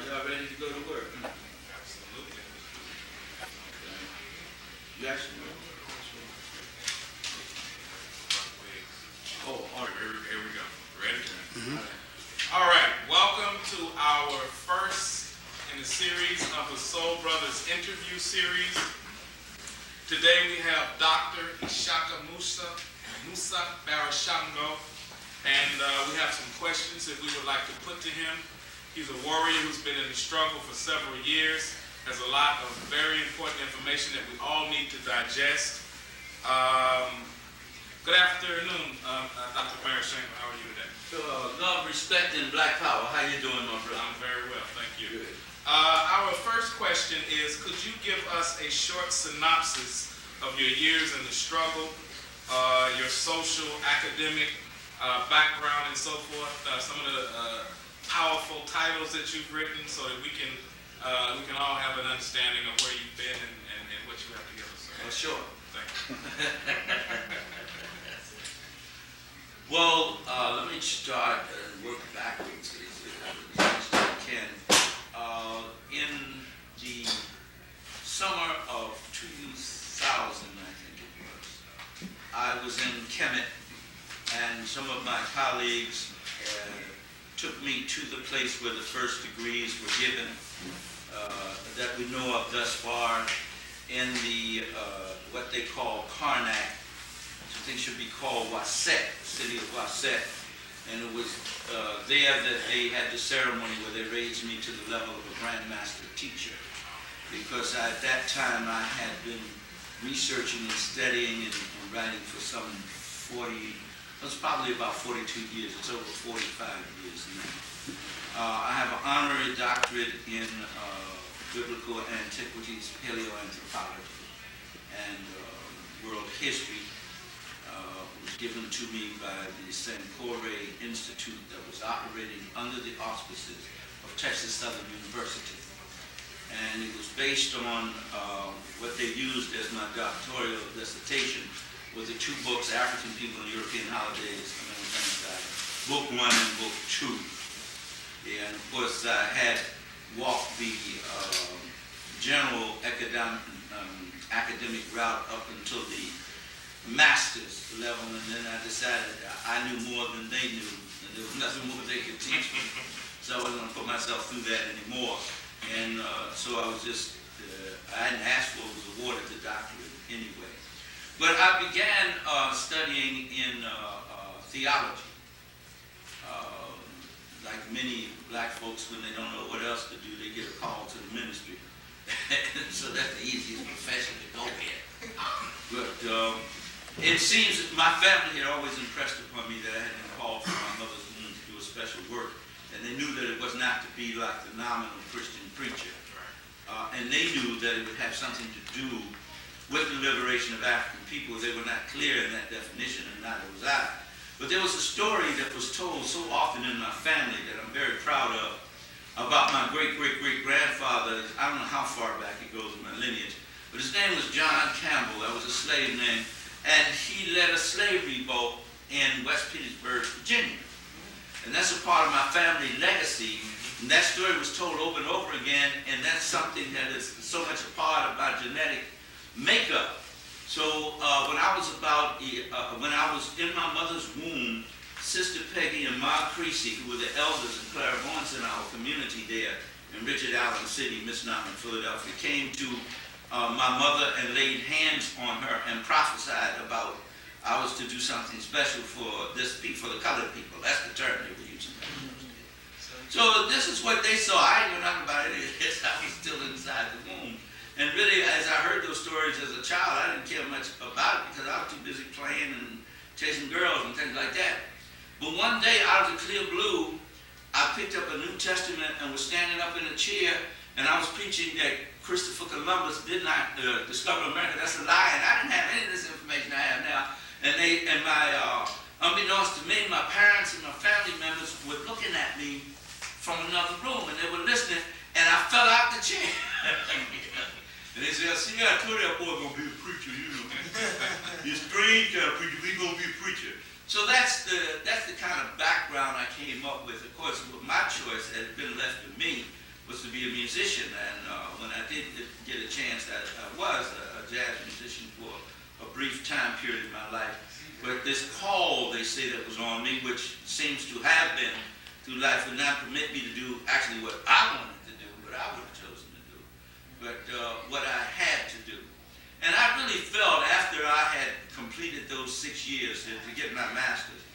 y'all ready to go to work? Absolutely. You actually know? Oh, all right. Here we go. Ready? All right. Welcome to our first in the series of the Soul Brothers interview series. Today we have Dr. IshakamusaBarashango, and we have some questions that we would like to put to him. He's a warrior who's been in the struggle for several years, has a lot of very important information that we all need to digest. Good afternoon, Dr. Barashango. How are you today? Love, respect, and black power. How you doing, my brother? I'm very well, thank you. Good. Our first question is, could you give us a short synopsis of your years in the struggle, your social, academic background, and so forth, some of the powerful titles that you've written, so that we can all have an understanding of where you've been and what you have to give us. Oh, sure. Thank you. Well, let me start and work backwards as much as I can. In the summer of 2000, I think it was, I was in Kemet, and some of my colleagues took me to the place where the first degrees were given that we know of thus far in the what they call Karnak. I think should be called Waset, city of Waset. And it was there that they had the ceremony where they raised me to the level of a grandmaster teacher. Because at that time I had been researching and studying and writing for some 40, it was probably about 42 years. It's over 45 years now. I have an honorary doctorate in biblical antiquities, paleoanthropology, and world history. Given to me by the Sankore Institute that was operating under the auspices of Texas Southern University. And it was based on what they used as my doctoral dissertation was the two books, African People and European Holidays, Book 1 and Book 2. And of course I had walked the general academic route up until the master's level, and then I decided I knew more than they knew, and there was nothing more they could teach me. So I wasn't going to put myself through that anymore. And so I was just, I hadn't asked for it, was awarded the doctorate anyway. But I began studying in theology. Like many black folks, when they don't know what else to do, they get a call to the ministry. So that's the easiest profession to go in. But it seems that my family had always impressed upon me that I had been called from my mother's womb to do a special work. And they knew that it was not to be like the nominal Christian preacher. And they knew that it would have something to do with the liberation of African people. They were not clear in that definition, and neither was I. But there was a story that was told so often in my family that I'm very proud of about my great-great-great-grandfather. I don't know how far back it goes in my lineage, but his name was John Campbell. That was a slave name. And he led a slavery boat in West Petersburg, Virginia. And that's a part of my family legacy. And that story was told over and over again, and that's something that is so much a part of my genetic makeup. So when I was in my mother's womb, Sister Peggy and Ma Creasy, who were the elders and clairvoyants in our community there in Richard Allen City, Misnomer, Philadelphia, came to my mother and laid hands on her and prophesied about I was to do something special for the colored people. That's the term they were using. So this is what they saw. I didn't know nothing about it. I was still inside the womb. And really, as I heard those stories as a child, I didn't care much about it because I was too busy playing and chasing girls and things like that. But one day, out of the clear blue, I picked up a New Testament and was standing up in a chair, and I was preaching that Christopher Columbus did not discover America. That's a lie, and I didn't have any of this information I have now. And unbeknownst to me, my parents and my family members were looking at me from another room, and they were listening, and I fell out the chair. And they said, "See, I told you that boy gonna be a preacher, you know. He's a strange kind of preacher, but he's gonna be a preacher." So that's the kind of background I came up with. Of course, my choice had been left to me was be a musician, and when I did get a chance, I was a jazz musician for a brief time period in my life. But this call, they say, that was on me, which seems to have been through life, would not permit me to do actually what I wanted to do, what I would have chosen to do, but what I had to do. And I really felt after I had completed those 6 years to get my master's,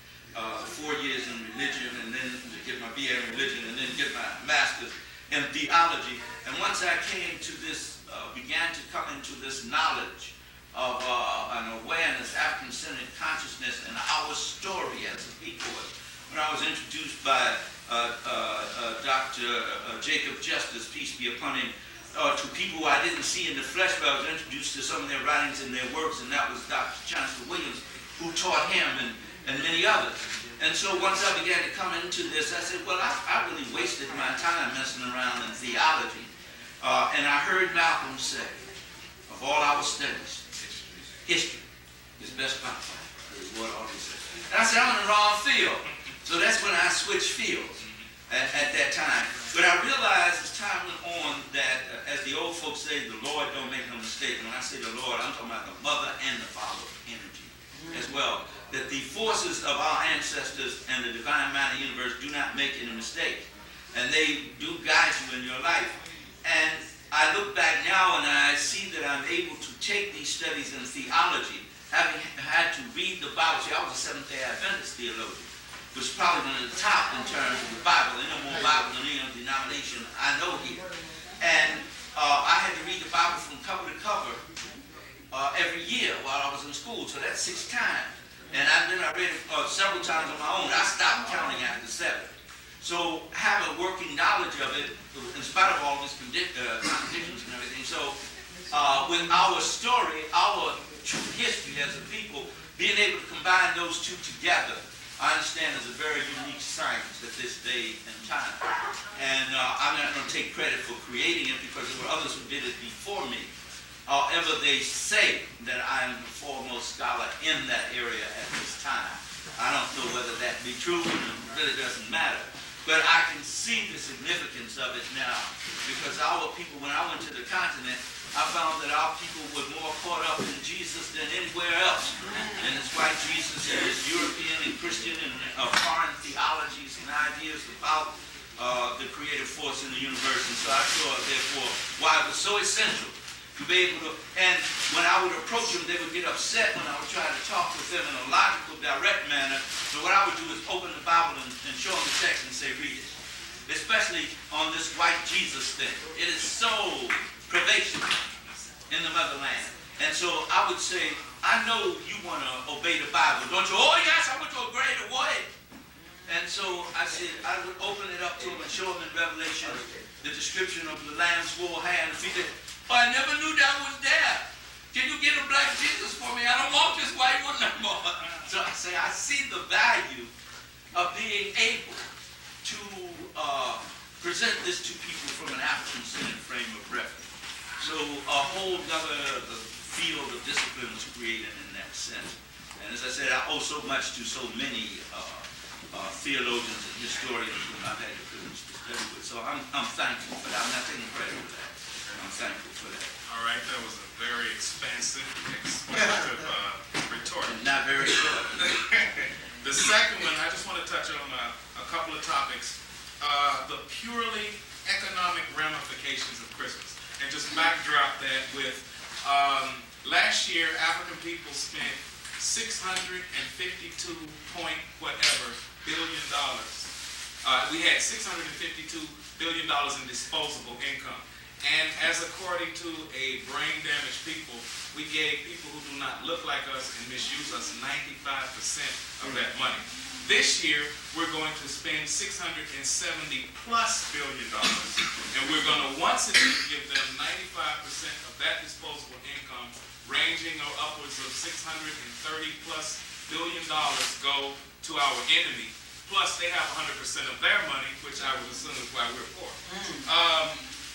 4 years in religion, and then to get my BA in religion, and then get my master's in theology. And once I came to this, began to come into this knowledge of an awareness, African-centered consciousness, and our story as a people. When I was introduced by Dr. Jacob Justice, peace be upon him, to people who I didn't see in the flesh, but I was introduced to some of their writings and their works, and that was Dr. Chancellor Williams, who taught him and many others. And so once I began to come into this, I said, well, I really wasted my time messing around in theology. And I heard Malcolm say, of all our studies, history is best qualified, is what I always said. And I said, I'm in the wrong field. So that's when I switched fields at that time. But I realized as time went on that, as the old folks say, the Lord don't make no mistake. And when I say the Lord, I'm talking about the mother and the father of energy as well. That the forces of our ancestors and the divine mind of the universe do not make any mistake. And they do guide you in your life. And I look back now and I see that I'm able to take these studies in theology, having had to read the Bible. See, I was a Seventh-day Adventist theologian, which is probably one of the top in terms of the Bible. They know more Bible than any other denomination I know here. And I had to read the Bible from cover to cover every year while I was in school. So that's 6 times. And then I read it several times on my own. I stopped counting after 7. So have a working knowledge of it, in spite of all these contradictions and everything. So with our story, our true history as a people, being able to combine those two together, I understand is a very unique science at this day and time. And I'm not going to take credit for creating it because there were others who did it before me. However, they say that I am the foremost scholar in that area at this time. I don't know whether that be true, and it really doesn't matter. But I can see the significance of it now, because our people, when I went to the continent, I found that our people were more caught up in Jesus than anywhere else. And it's why Jesus and his European and Christian and foreign theologies and ideas about the creative force in the universe. And so I saw, therefore, why it was so essential to be able to, and when I would approach them, they would get upset when I would try to talk with them in a logical, direct manner. So what I would do is open the Bible and show them the text and say, read it. Especially on this white Jesus thing. It is so pervasive in the motherland. And so I would say, I know you want to obey the Bible, don't you? Oh yes, I went to a grade away. And so I said, I would open it up to them and show them in Revelation the description of the lamb's wool hair and the feet. Oh, I never knew that was there. Can you get a black Jesus for me? I don't want this white one no more. So I say, I see the value of being able to present this to people from an African-centered frame of reference. So a whole other field of discipline was created in that sense. And as I said, I owe so much to so many theologians and historians whom I've had the privilege to study with. So I'm thankful for that. I'm not taking credit for that. I'm thankful for that. All right, that was a very expansive, expletive retort. Not very short. The second one, I just want to touch on a couple of topics. The purely economic ramifications of Christmas. And just backdrop that with, last year, African people spent $652 point whatever billion dollars. We had $652 billion in disposable income. And as according to a brain-damaged people, we gave people who do not look like us and misuse us 95% of that money. This year, we're going to spend $670+ billion, and we're going to once again give them 95% of that disposable income, ranging upwards of $630+ billion go to our enemy. Plus, they have 100% of their money, which I would assume is why we're poor.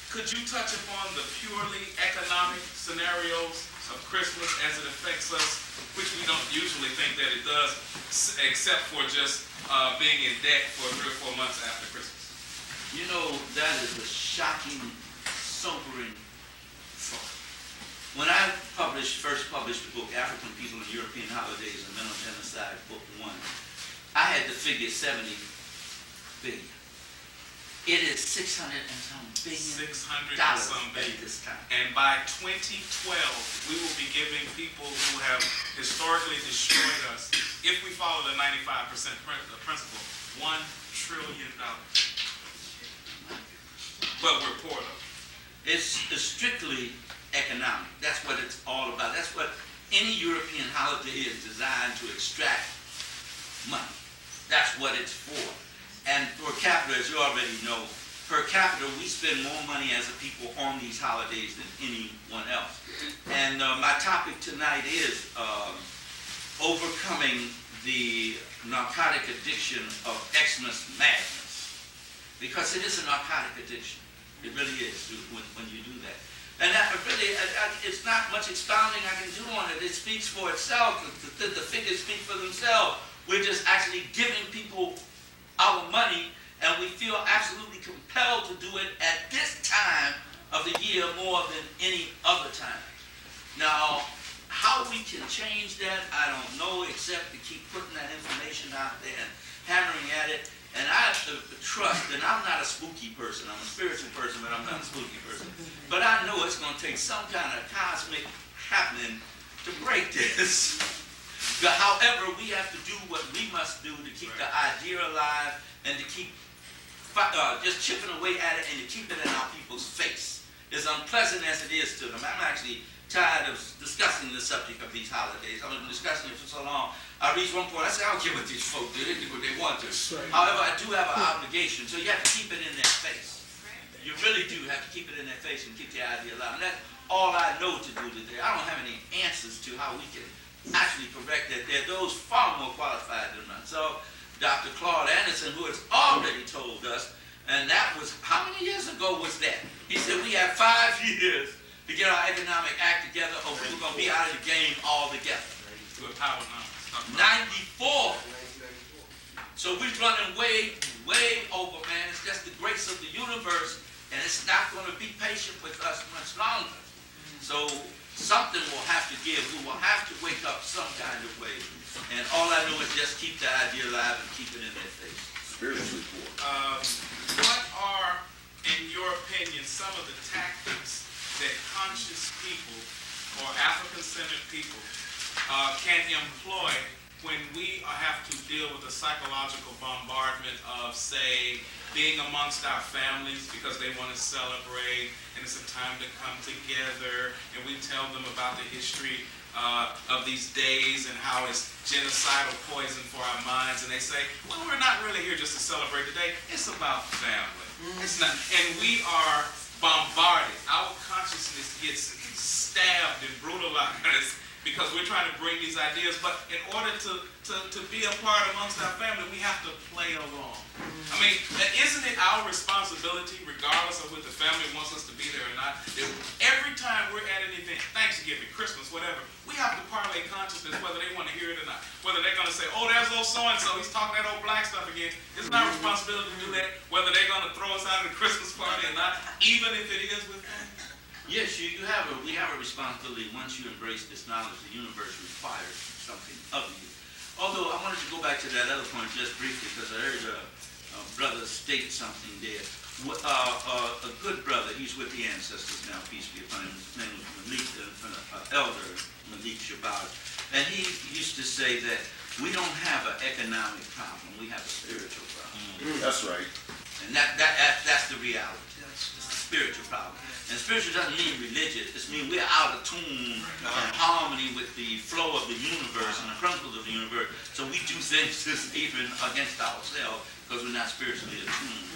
Could you touch upon the purely economic scenarios of Christmas as it affects us, which we don't usually think that it does, except for just being in debt for 3 or 4 months after Christmas? You know, that is a shocking Holidays and Mental Genocide, Book 1, I had the figure 70 billion. It is 600 and some billion 600 and dollars some billion. at this time. And by 2012, we will be giving people who have historically destroyed us, if we follow the 95% principle, $1 trillion. But we're poor though. It's strictly economic. That's what it's all about. That's what any European holiday is designed to extract money. That's what it's for. And per capita, as you already know, per capita, we spend more money as a people on these holidays than anyone else. And my topic tonight is overcoming the narcotic addiction of Xmas madness. Because it is a narcotic addiction. It really is when you do that. And that really, it's not much expounding I can do on it. It speaks for itself. The figures speak for themselves. We're just actually giving people our money, and we feel absolutely compelled to do it at this time of the year more than any other time. Now, how we can change that, I don't know, except to keep putting that information out there and hammering at it. And I trust, and I'm not a spooky person, I'm a spiritual person, but I'm not a spooky person. But I know it's going to take some kind of cosmic happening to break this. But however, we have to do what we must do to keep the idea alive and to keep just chipping away at it and to keep it in our people's face. As unpleasant as it is to them. I'm actually tired of discussing the subject of these holidays. I've been discussing it for so long. I reached one point, I said, I don't care what these folks do, they do what they want to. However, I do have an obligation, so you have to keep it in their face. You really do have to keep it in their face and keep the idea alive. And that's all I know to do today. I don't have any answers to how we can actually correct that. There are those far more qualified than myself. Dr. Claude Anderson, who has already told us, and that was, how many years ago was that? He said we have 5 years to get our economic act together or we're going to be out of the game altogether. Good power now. 94. So we're running way, way over, man. It's just the grace of the universe, and it's not going to be patient with us much longer. So something will have to give. We will have to wake up some kind of way. And all I know is just keep the idea alive and keep it in their face. Spiritually poor. What are, in your opinion, some of the tactics that conscious people or African-centered people can employ when we have to deal with the psychological bombardment of, say, being amongst our families because they want to celebrate and it's a time to come together, and we tell them about the history of these days and how it's genocidal poison for our minds, and they say, well, we're not really here just to celebrate today, it's about family. It's not, and we are bombarded. Our consciousness gets stabbed and brutalized because we're trying to bring these ideas, but in order to be a part amongst our family, we have to play along. I mean, isn't it our responsibility, regardless of whether the family wants us to be there or not, that every time we're at an event, Thanksgiving, Christmas, whatever, we have to parlay consciousness whether they want to hear it or not. Whether they're going to say, oh, there's old so-and-so, he's talking that old black stuff again. It's our responsibility to do that, whether they're going to throw us out of the Christmas party or not, even if it is with them. Yes, we have a responsibility. Once you embrace this knowledge, the universe requires something of you. Although I wanted to go back to that other point just briefly because I heard a brother state something there. A good brother, he's with the ancestors now, peace be upon him. His name was Malik, elder Malik Shabbat. And he used to say that we don't have an economic problem, we have a spiritual problem. That's right. And that's the reality. It's a spiritual problem. And spiritual doesn't mean religious. It means we're out of tune and harmony with the flow of the universe and the principles of the universe. So we do things just even against ourselves because we're not spiritually attuned.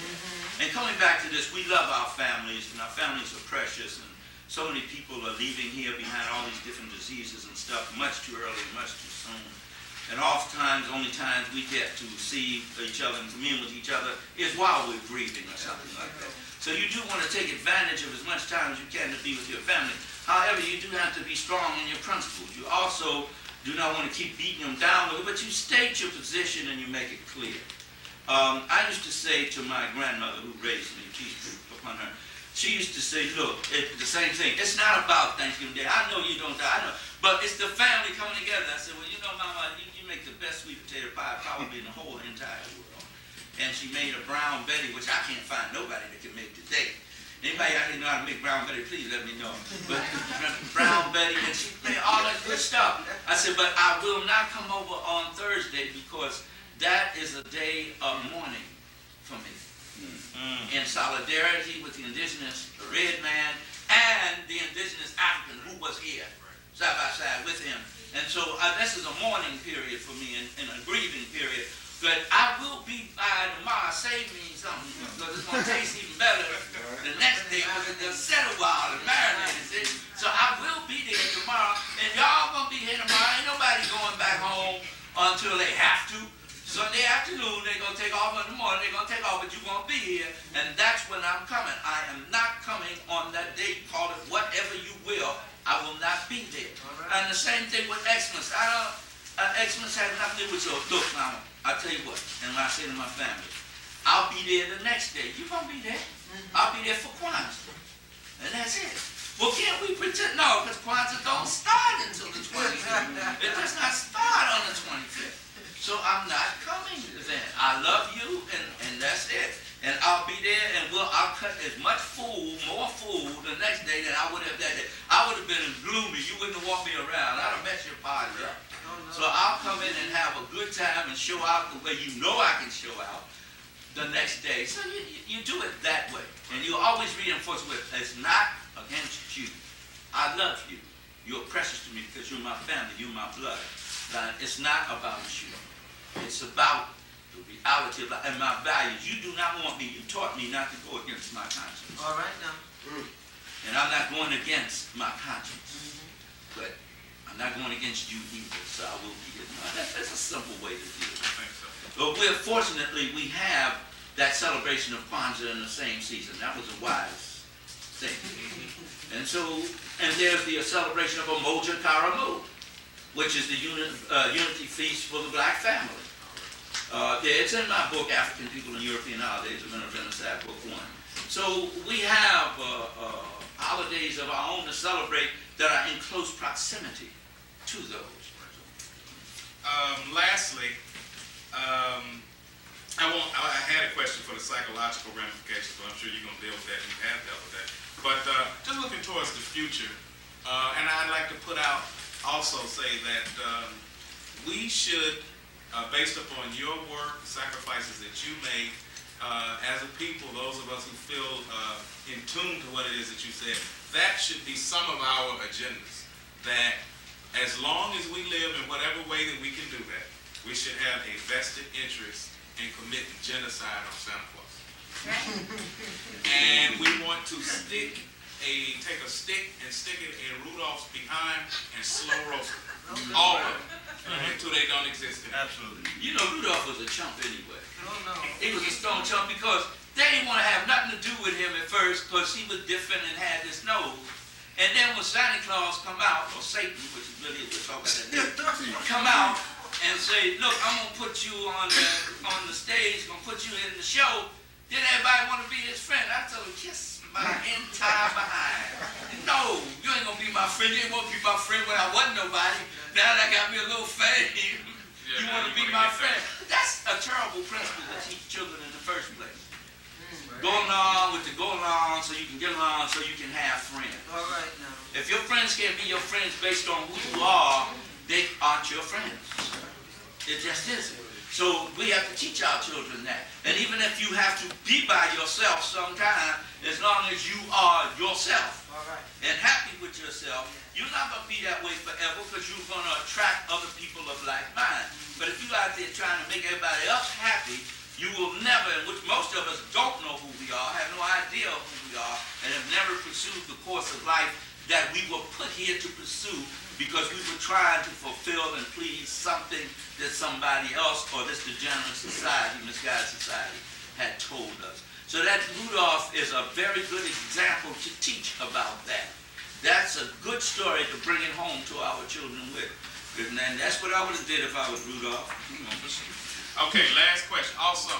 And coming back to this, we love our families, and our families are precious. And so many people are leaving here behind all these different diseases and stuff much too early, much too soon. And oftentimes, only times we get to see each other and commune with each other is while we're grieving or something like that. So you do want to take advantage of as much time as you can to be with your family. However, you do have to be strong in your principles. You also do not want to keep beating them down with it, but you state your position and you make it clear. I used to say to my grandmother who raised me, peace be upon her, she used to say, look, the same thing. It's not about Thanksgiving Day. I know you don't die, I know. But it's the family coming together. I said, well, you know, Mama, you make the best sweet potato pie probably in the whole entire world. And she made a brown Betty, which I can't find nobody that can make today. Anybody out here know how to make brown Betty, please let me know. But brown Betty, and she made all that good stuff. I said, but I will not come over on Thursday because that is a day of mourning for me. In solidarity with the indigenous, the red man, and the indigenous African who was here, side by side with him. And so this is a mourning period for me and a grieving period. But I will be by tomorrow. Save me something because it's going to taste even better the next day because it'll set a while and marinate. So I will be there tomorrow, and y'all going to be here tomorrow. Ain't nobody going back home until they have to. Sunday afternoon, they're going to take off in the morning. They're going to take off, but you're going to be here, and that's when I'm coming. I am not coming on that date. Call it whatever you will. I will not be there. Right. And the same thing with Xmas. Xmas has nothing to do with your look now. I'll tell you what, and I say to my family, I'll be there the next day. You gonna be there? I'll be there for Kwanzaa. And that's it. Well, can't we pretend? No, because Kwanzaa don't start until the 25th. It does not start on the 25th. So I'm not coming then. I love you, and that's it. And I'll be there, and I'll cut as much food, more food the next day than I would have that day. I would have been gloomy. You wouldn't have walked me around. I'd have messed your party up. So I'll come in and have a good time and show out the way you know I can show out the next day. So you do it that way. And you always reinforce with, it's not against you. I love you. You're precious to me because you're my family, you're my blood. It's not about you. It's about the reality of life and my values. You do not want me, you taught me not to go against my conscience. All right now. And I'm not going against my conscience. But I'm not going against you either, so I will be here tomorrow. That's a simple way to do it. But fortunately, we have that celebration of Kwanzaa in the same season. That was a wise thing. And there's the celebration of Umoja Karamu, which is the unity feast for the black family. It's in my book, African People in European Holidays, the Mental Genocide, Book 1. So we have holidays of our own to celebrate that are in close proximity to those. Lastly, I had a question for the psychological ramifications, but I'm sure you're going to deal with that, and you have dealt with that. But just looking towards the future, and I'd like to say that we should, based upon your work, sacrifices that you make, as a people, those of us who feel in tune to what it is that you said, that should be some of our agendas. That as long as we live in whatever way that we can do that, we should have a vested interest in committing genocide on Santa Claus. And we want to take a stick and stick it in Rudolph's behind and slow roast it. All of them. Until they don't exist anymore. Absolutely. You know, Rudolph was a chump anyway. Oh no. He was a stone chump because they didn't want to have nothing to do with him at first because he was different and had this nose. And then when Santa Claus come out, or Satan, which is really we're talking about that, come out and say, look, I'm going to put you on the stage, going to put you in the show, then everybody want to be his friend. I told him, kiss my entire behind. No, you ain't going to be my friend. You ain't going to be my friend when I wasn't nobody. Now that I got me a little fame, you want to be my friend. That's a terrible principle to teach children in the first place. Go along with the go along so you can get along so you can have friends. All right now. If your friends can't be your friends based on who you are, they aren't your friends. It just isn't. So we have to teach our children that. And even if you have to be by yourself sometime, as long as you are yourself and happy with yourself, you're not going to be that way forever because you're going to attract other people of like mind. But if you're out there trying to make everybody else happy, you will never, and which most of us don't know who we are, have no idea who we are, and have never pursued the course of life that we were put here to pursue because we were trying to fulfill and please something that somebody else or this degenerate society, misguided society, had told us. So that Rudolph is a very good example to teach about that. That's a good story to bring it home to our children with. And that's what I would have did if I was Rudolph. Okay, last question. Also,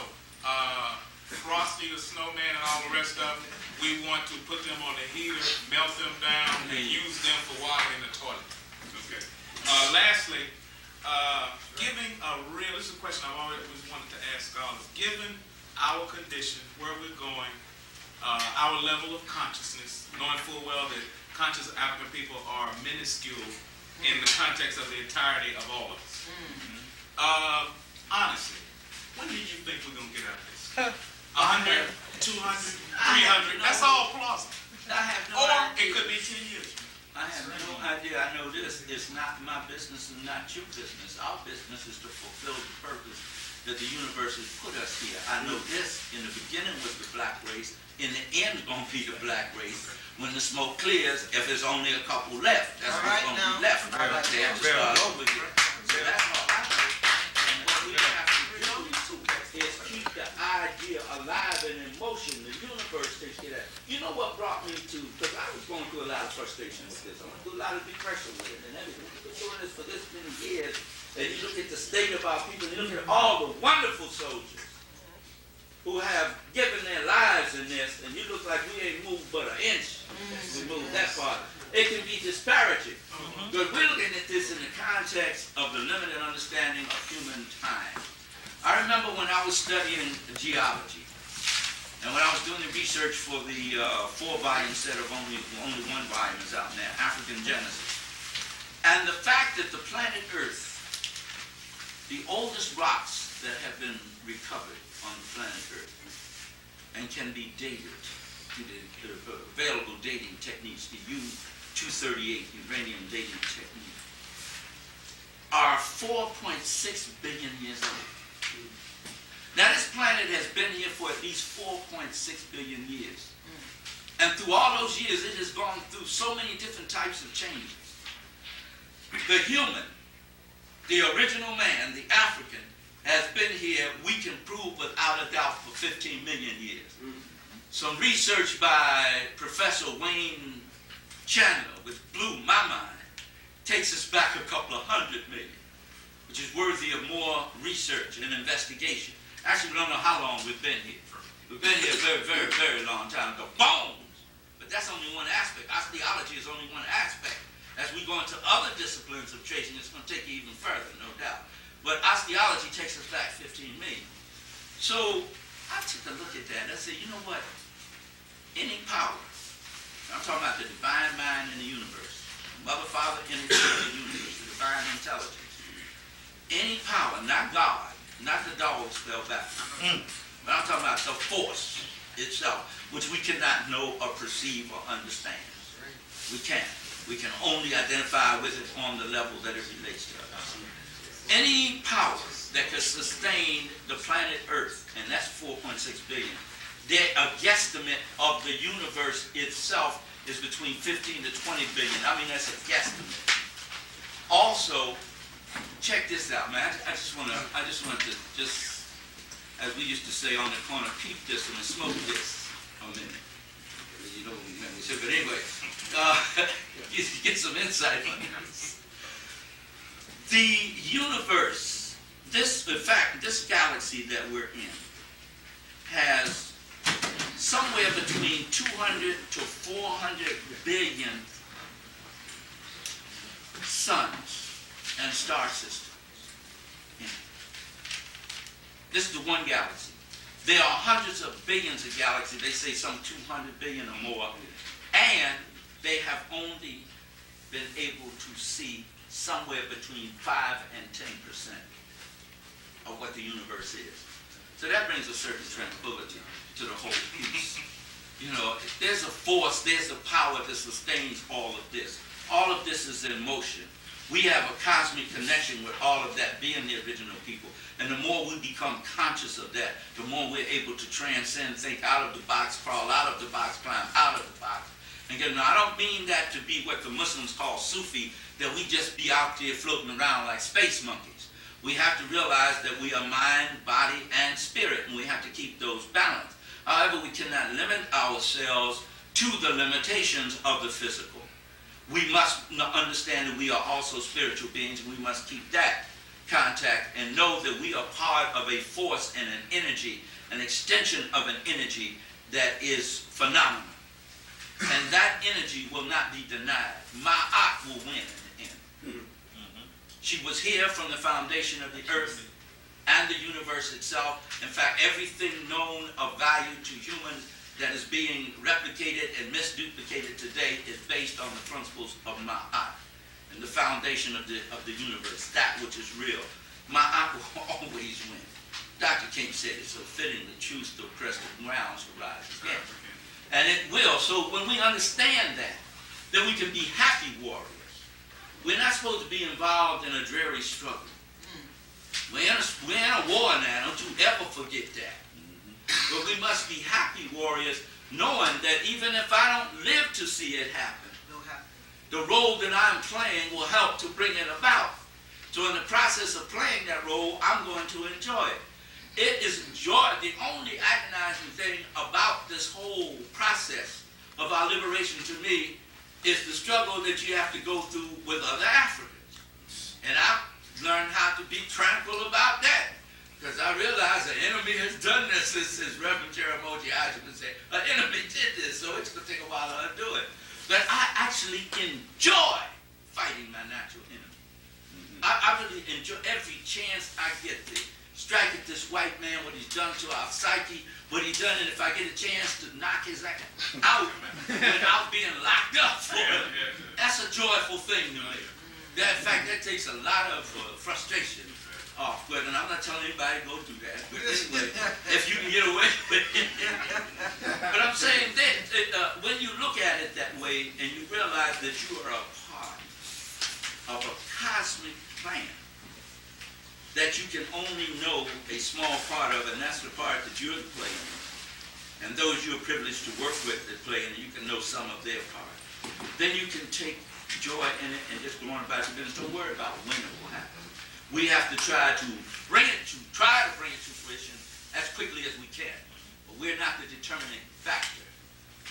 Frosty the Snowman and all the rest of them, we want to put them on the heater, melt them down, and use them for water in the toilet. Okay. Lastly, this is a question I've always wanted to ask scholars. Given our condition, where we're going, our level of consciousness, knowing full well that conscious African people are minuscule in the context of the entirety of all of us. Honestly, when did you think we're going to get out of this? 100, 200, 300, that's all plausible. I have no Or idea. it could be 10 years. I have no idea. I know this. It's not my business and not your business. Our business is to fulfill the purpose that the universe has put us here. I know this. In the beginning was the black race. In the end, it's going to be the black race. When the smoke clears, if there's only a couple left, that's what's going to be left. They have to start over again. So that's all I know. And what we have to do is keep the idea alive and in motion. The universe takes care of that. You know what brought me to, because I was going through a lot of frustration with this. I went through a lot of depression with it and everything. We've been doing this for this many years. And you look at the state of our people, and you look at all the wonderful soldiers who have given their lives in this, and you look like we ain't moved but an inch. We moved that far. It can be disparaging. But we're looking at this in the context of the limited understanding of human time. I remember when I was studying geology, and when I was doing the research for the 4-volume set of only one volume is out now, African Genesis. And the fact that the planet Earth, the oldest rocks that have been recovered on the planet Earth and can be dated, the available dating techniques, the U-238 uranium dating technique, are 4.6 billion years old. Now this planet has been here for at least 4.6 billion years. And through all those years, it has gone through so many different types of changes. The human, the original man, the African, has been here, we can prove without a doubt, for 15 million years. Some research by Professor Wayne Chandler, which blew my mind, takes us back a couple of 100 million, which is worthy of more research and investigation. Actually, we don't know how long we've been here. We've been here a very, very, very long time. The bones, but that's only one aspect. Osteology is only one aspect. As we go into other disciplines of tracing, it's going to take you even further, no doubt. But osteology takes us back 15 million. So I took a look at that. I said, you know what? Any power, I'm talking about the divine mind in the universe, mother, father, energy in the universe, the divine intelligence. Any power, not God, not the dog spelled backwards, but I'm talking about the force itself, which we cannot know or perceive or understand. We can't. We can only identify with it on the level that it relates to us. Any power that can sustain the planet Earth, and that's 4.6 billion, a guesstimate of the universe itself is between 15 to 20 billion. I mean, that's a guesstimate. Also, check this out, man. I just want to just, as we used to say on the corner, peep this and smoke this a minute. You know, we said, but anyway, get some insight on this. The universe, in fact, this galaxy that we're in has somewhere between 200 to 400 billion suns and star systems. This is the one galaxy. There are hundreds of billions of galaxies. They say some 200 billion or more. And they have only been able to see somewhere between 5 and 10% of what the universe is. So that brings a certain tranquility to the whole piece. You know, there's a force, there's a power that sustains all of this. All of this is in motion. We have a cosmic connection with all of that being the original people. And the more we become conscious of that, the more we're able to transcend, think out of the box, crawl out of the box, climb out of the box. And again, now, I don't mean that to be what the Muslims call Sufi, that we just be out there floating around like space monkeys. We have to realize that we are mind, body, and spirit, and we have to keep those balanced. However, we cannot limit ourselves to the limitations of the physical. We must understand that we are also spiritual beings, and we must keep that contact and know that we are part of a force and an energy an extension of an energy that is phenomenal. And that energy will not be denied. Ma'at will win in the end. She was here from the foundation of the earth and the universe itself. In fact, everything known of value to humans that is being replicated and misduplicated today is based on the principles of Ma'at and the foundation of the universe, that which is real. Ma'at will always win. Dr. King said it so fittingly, choose to oppress the ground shall rise again. And it will. So when we understand that, then we can be happy warriors. We're not supposed to be involved in a dreary struggle. We're in a war now, don't you ever forget that. But we must be happy warriors, knowing that even if I don't live to see it happen, the role that I'm playing will help to bring it about. So in the process of playing that role, I'm going to enjoy it. It is joy. The only agonizing thing about this whole process of our liberation to me is the struggle that you have to go through with other Africans. And I've learned how to be tranquil about that. Because I realize the enemy has done this, as Reverend Jeremiah would say. An enemy did this, so it's going to take a while to undo it. But I actually enjoy fighting my natural enemy. I really enjoy every chance I get to strike at this white man, what he's done to our psyche, what he's done, and if I get a chance to knock his ass out without being locked up for it, that's a joyful thing to me. In fact, that takes a lot of frustration off. But and I'm not telling anybody to go do that. But anyway, if you can get away with it. But I'm saying that when you look at it that way and you realize that you are a part of a cosmic plan that you can only know a small part of, and that's the part that you're playing, and those you're privileged to work with that play, and you can know some of their part, then you can take joy in it and just go on about your business. Don't worry about when it will happen. We have to try to bring it to fruition as quickly as we can. But we're not the determining factor.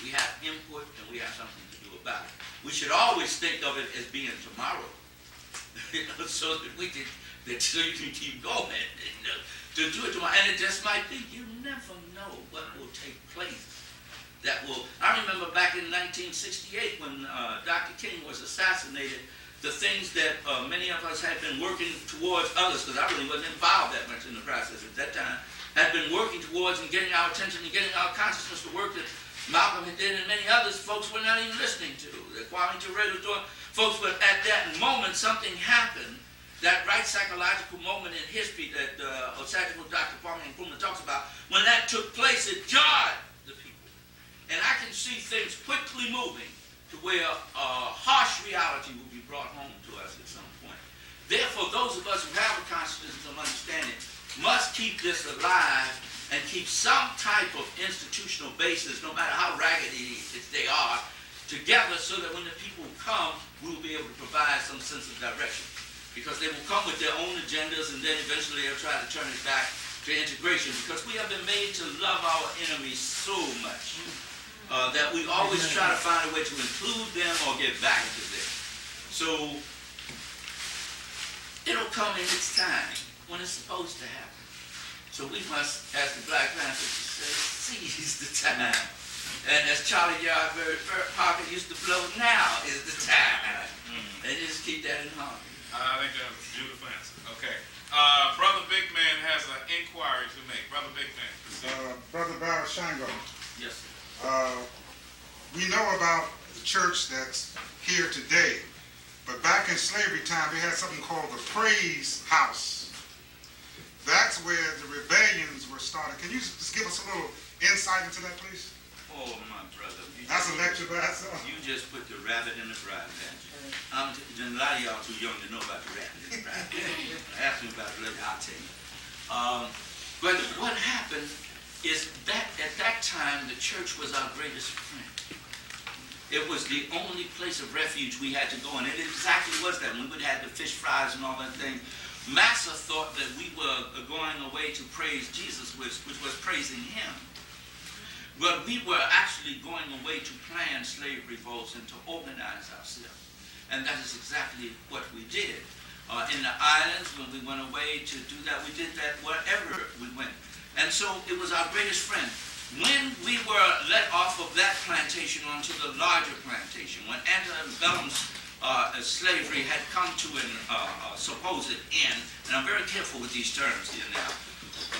We have input and we have something to do about it. We should always think of it as being tomorrow, so that we can, so you can keep going, to do it tomorrow. And it just might be. You never know what will take place. That will. I remember back in 1968 when Dr. King was assassinated. The things that many of us had been working towards, others, because I really wasn't involved that much in the process at that time, had been working towards and getting our attention and getting our consciousness to work that Malcolm had did and many others folks were not even listening to. The Kwame Ture was doing, folks, but at that moment something happened, that right psychological moment in history that Osagiko Dr. Kwame Nkrumah talks about, when that took place, it jarred the people. And I can see things quickly moving to where harsh reality will be brought home to us at some point. Therefore, those of us who have a consciousness of understanding must keep this alive and keep some type of institutional basis, no matter how raggedy they are, together so that when the people come, we will be able to provide some sense of direction. Because they will come with their own agendas and then eventually they'll try to turn it back to integration, because we have been made to love our enemies so much that we always try to find a way to include them or get back to them. So it'll come in its time when it's supposed to happen. So we must, as the Black Panthers say, seize the time. And as Charlie Yard Parker used to blow, now is the time. And just keep that in harmony. I think that's a beautiful answer. Okay. Brother Big Man has an inquiry to make. Brother Big Man. Brother Barashango. Yes, sir. We know about the church that's here today, but back in slavery time, they had something called the Praise House. That's where the rebellions were started. Can you just give us a little insight into that, please? Oh, my brother. That's a lecture by itself. You just put the rabbit in the bride, didn't you? A lot of y'all too young to know about the rabbit in the bride. Ask me about it later, I'll tell you. But what happened is that at that time, the church was our greatest friend. It was the only place of refuge we had to go, and it exactly was that. We would have the fish fries and all that thing. Massa thought that we were going away to praise Jesus, which was praising him. But we were actually going away to plan slave revolts and to organize ourselves. And that is exactly what we did. In the islands, when we went away to do that, we did that wherever we went. And so it was our greatest friend. When we were let off of that plantation onto the larger plantation, when antebellum slavery had come to a supposed end, and I'm very careful with these terms here now,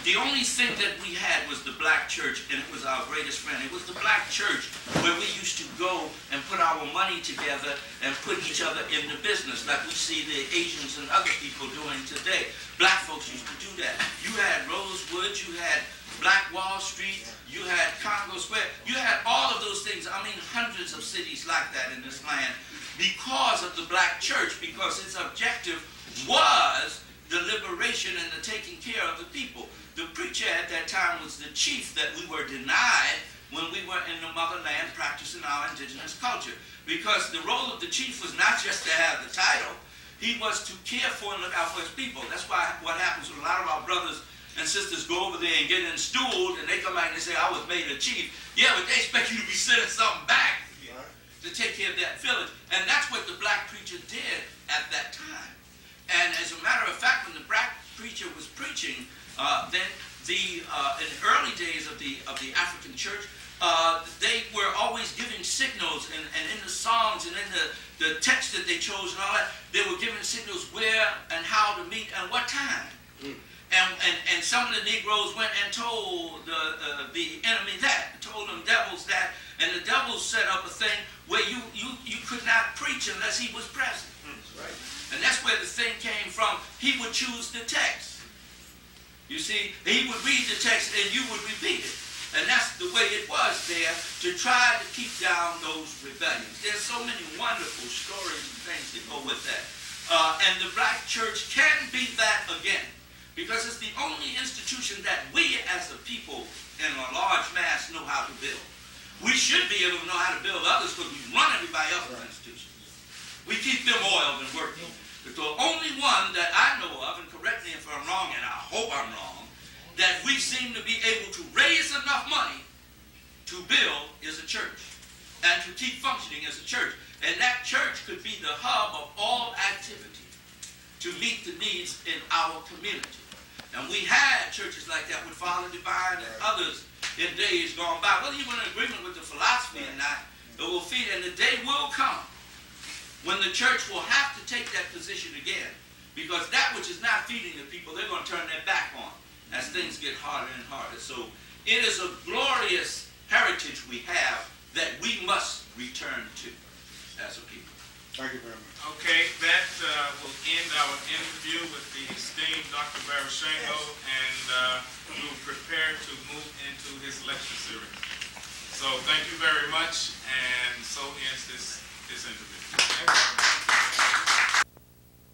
the only thing that we had was the black church, and it was our greatest friend. It was the black church where we used to go and put our money together and put each other in the business, like we see the Asians and other people doing today. Black folks used to do that. You had Rosewood, you had Black Wall Street, you had Congo Square, you had all of those things. I mean, hundreds of cities like that in this land because of the black church, because its objective was the liberation and the taking care of the people. The preacher at that time was the chief that we were denied when we were in the motherland practicing our indigenous culture. Because the role of the chief was not just to have the title, he was to care for and look out for his people. That's why what happens with a lot of our brothers and sisters go over there and get installed, and they come back and they say, I was made a chief. Yeah, but they expect you to be sending something back to take care of that village. And that's what the black preacher did at that time. And as a matter of fact, when the black preacher was preaching, then in the early days of the African church, they were always giving signals, and in the songs and in the text that they chose and all that, they were giving signals where and how to meet and what time. And some of the Negroes went and told the enemy that, told them devils that, and the devils set up a thing where you could not preach unless he was present. Right. And that's where the thing came from. He would choose the text. You see, he would read the text and you would repeat it. And that's the way it was there to try to keep down those rebellions. There's so many wonderful stories and things that go with that. And the black church can be that again, because it's the only institution that we as a people in a large mass know how to build. We should be able to know how to build others because we run everybody else's institutions. We keep them oiled and working. But the only one that I know of, and correct me if I'm wrong, and I hope I'm wrong, that we seem to be able to raise enough money to build is a church, and to keep functioning as a church. And that church could be the hub of all activity to meet the needs in our community. And we had churches like that with Father Divine and others in days gone by. Whether you were in agreement with the philosophy or not, it will feed, and the day will come when the church will have to take that position again, because that which is not feeding the people, they're going to turn their back on as things get harder and harder. So it is a glorious heritage we have that we must return to as a people. Thank you very much. Okay, that will end our interview with the esteemed Dr. Barashango, and we will prepare to move into his lecture series. So thank you very much, and so ends this interview.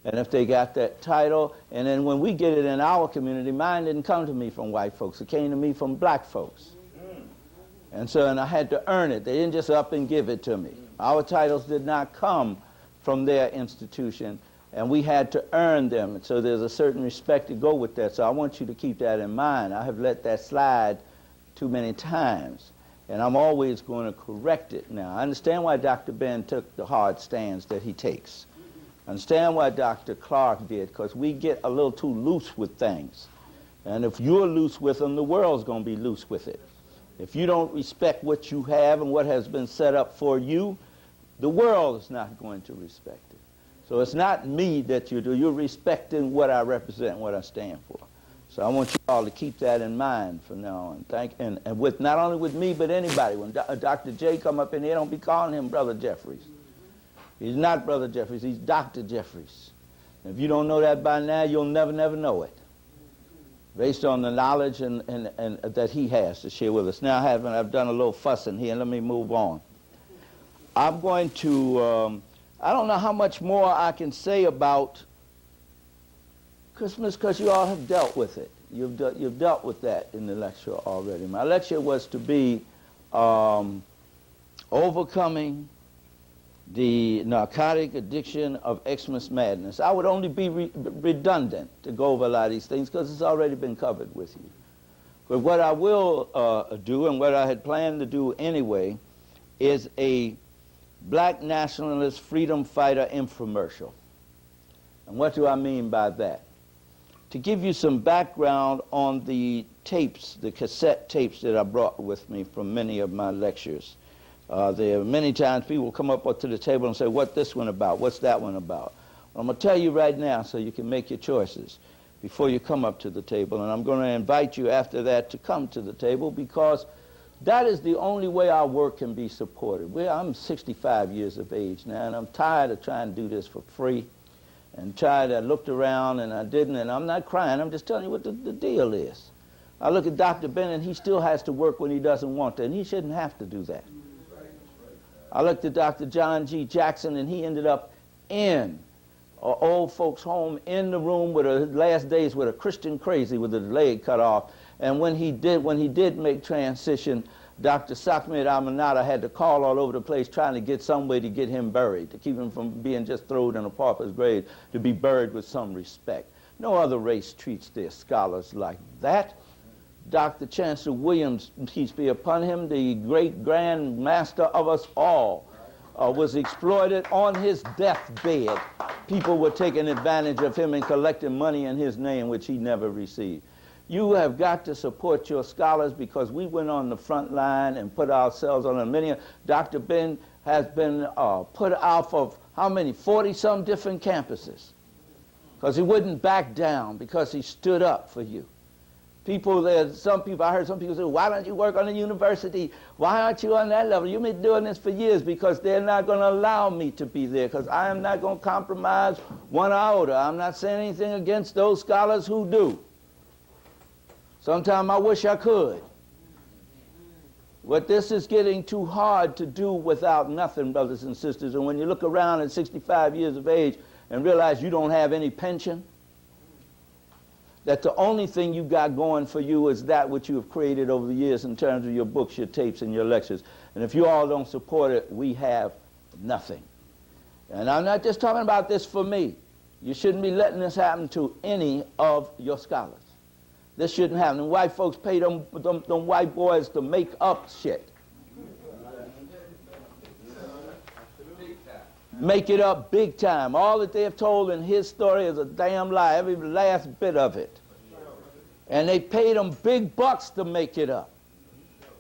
And if they got that title, and then when we get it in our community, mine didn't come to me from white folks. It came to me from black folks. And so, and I had to earn it. They didn't just up and give it to me. Our titles did not come from their institution, and we had to earn them. And so there's a certain respect to go with that. So I want you to keep that in mind. I have let that slide too many times, and I'm always going to correct it now. I understand why Dr. Ben took the hard stands that he takes. I understand why Dr. Clark did, because we get a little too loose with things. And if you're loose with them, the world's going to be loose with it. If you don't respect what you have and what has been set up for you, the world is not going to respect it. So it's not me that you do. You're respecting what I represent and what I stand for. So I want you all to keep that in mind from now on. And with not only with me, but anybody. When Dr. J come up in here, don't be calling him Brother Jeffries. He's not Brother Jeffries. He's Dr. Jeffries. And if you don't know that by now, you'll never know it, based on the knowledge and that he has to share with us. Now, I've done a little fussing here. Let me move on. I'm going to, I don't know how much more I can say about Christmas, because you all have dealt with it. You've dealt with that in the lecture already. My lecture was to be overcoming the narcotic addiction of Xmas madness. I would only be redundant to go over a lot of these things because it's already been covered with you. But what I will do, and what I had planned to do anyway, is a black nationalist freedom fighter infomercial. And what do I mean by that? to give you some background on the tapes, the cassette tapes that I brought with me from many of my lectures. There are many times people come up to the table and say, what's this one about? What's that one about? Well, I'm going to tell you right now so you can make your choices before you come up to the table. And I'm going to invite you after that to come to the table, because that is the only way our work can be supported. I'm 65 years of age now, and I'm tired of trying to do this for free. And tired, I looked around and I didn't, and I'm not crying, I'm just telling you what the deal is. I look at Dr. Bennett, he still has to work when he doesn't want to, and he shouldn't have to do that. I looked at Dr. John G. Jackson, and he ended up in an old folks' home in the room with his last days with a Christian crazy with his leg cut off. And when he did make transition, Dr. Sakmed Amanada had to call all over the place trying to get some way to get him buried, to keep him from being just thrown in a pauper's grave, to be buried with some respect. No other race treats their scholars like that. Dr. Chancellor Williams, peace be upon him, the great grand master of us all, was exploited on his deathbed. People were taking advantage of him and collecting money in his name, which he never received. You have got to support your scholars, because we went on the front line and put ourselves on a many. Dr. Ben has been put out of how many? 40-some different campuses, because he wouldn't back down, because he stood up for you. I heard some people say, why don't you work on the university? Why aren't you on that level? You've been doing this for years. Because they're not going to allow me to be there, because I am not going to compromise one iota. I'm not saying anything against those scholars who do. Sometimes I wish I could. But this is getting too hard to do without nothing, brothers and sisters. And when you look around at 65 years of age and realize you don't have any pension, that the only thing you got going for you is that which you have created over the years in terms of your books, your tapes, and your lectures. And if you all don't support it, we have nothing. And I'm not just talking about this for me. You shouldn't be letting this happen to any of your scholars. This shouldn't happen. And white folks pay them white boys to make up shit. Make it up big time. All that they have told in his story is a damn lie, every last bit of it. And they paid them big bucks to make it up.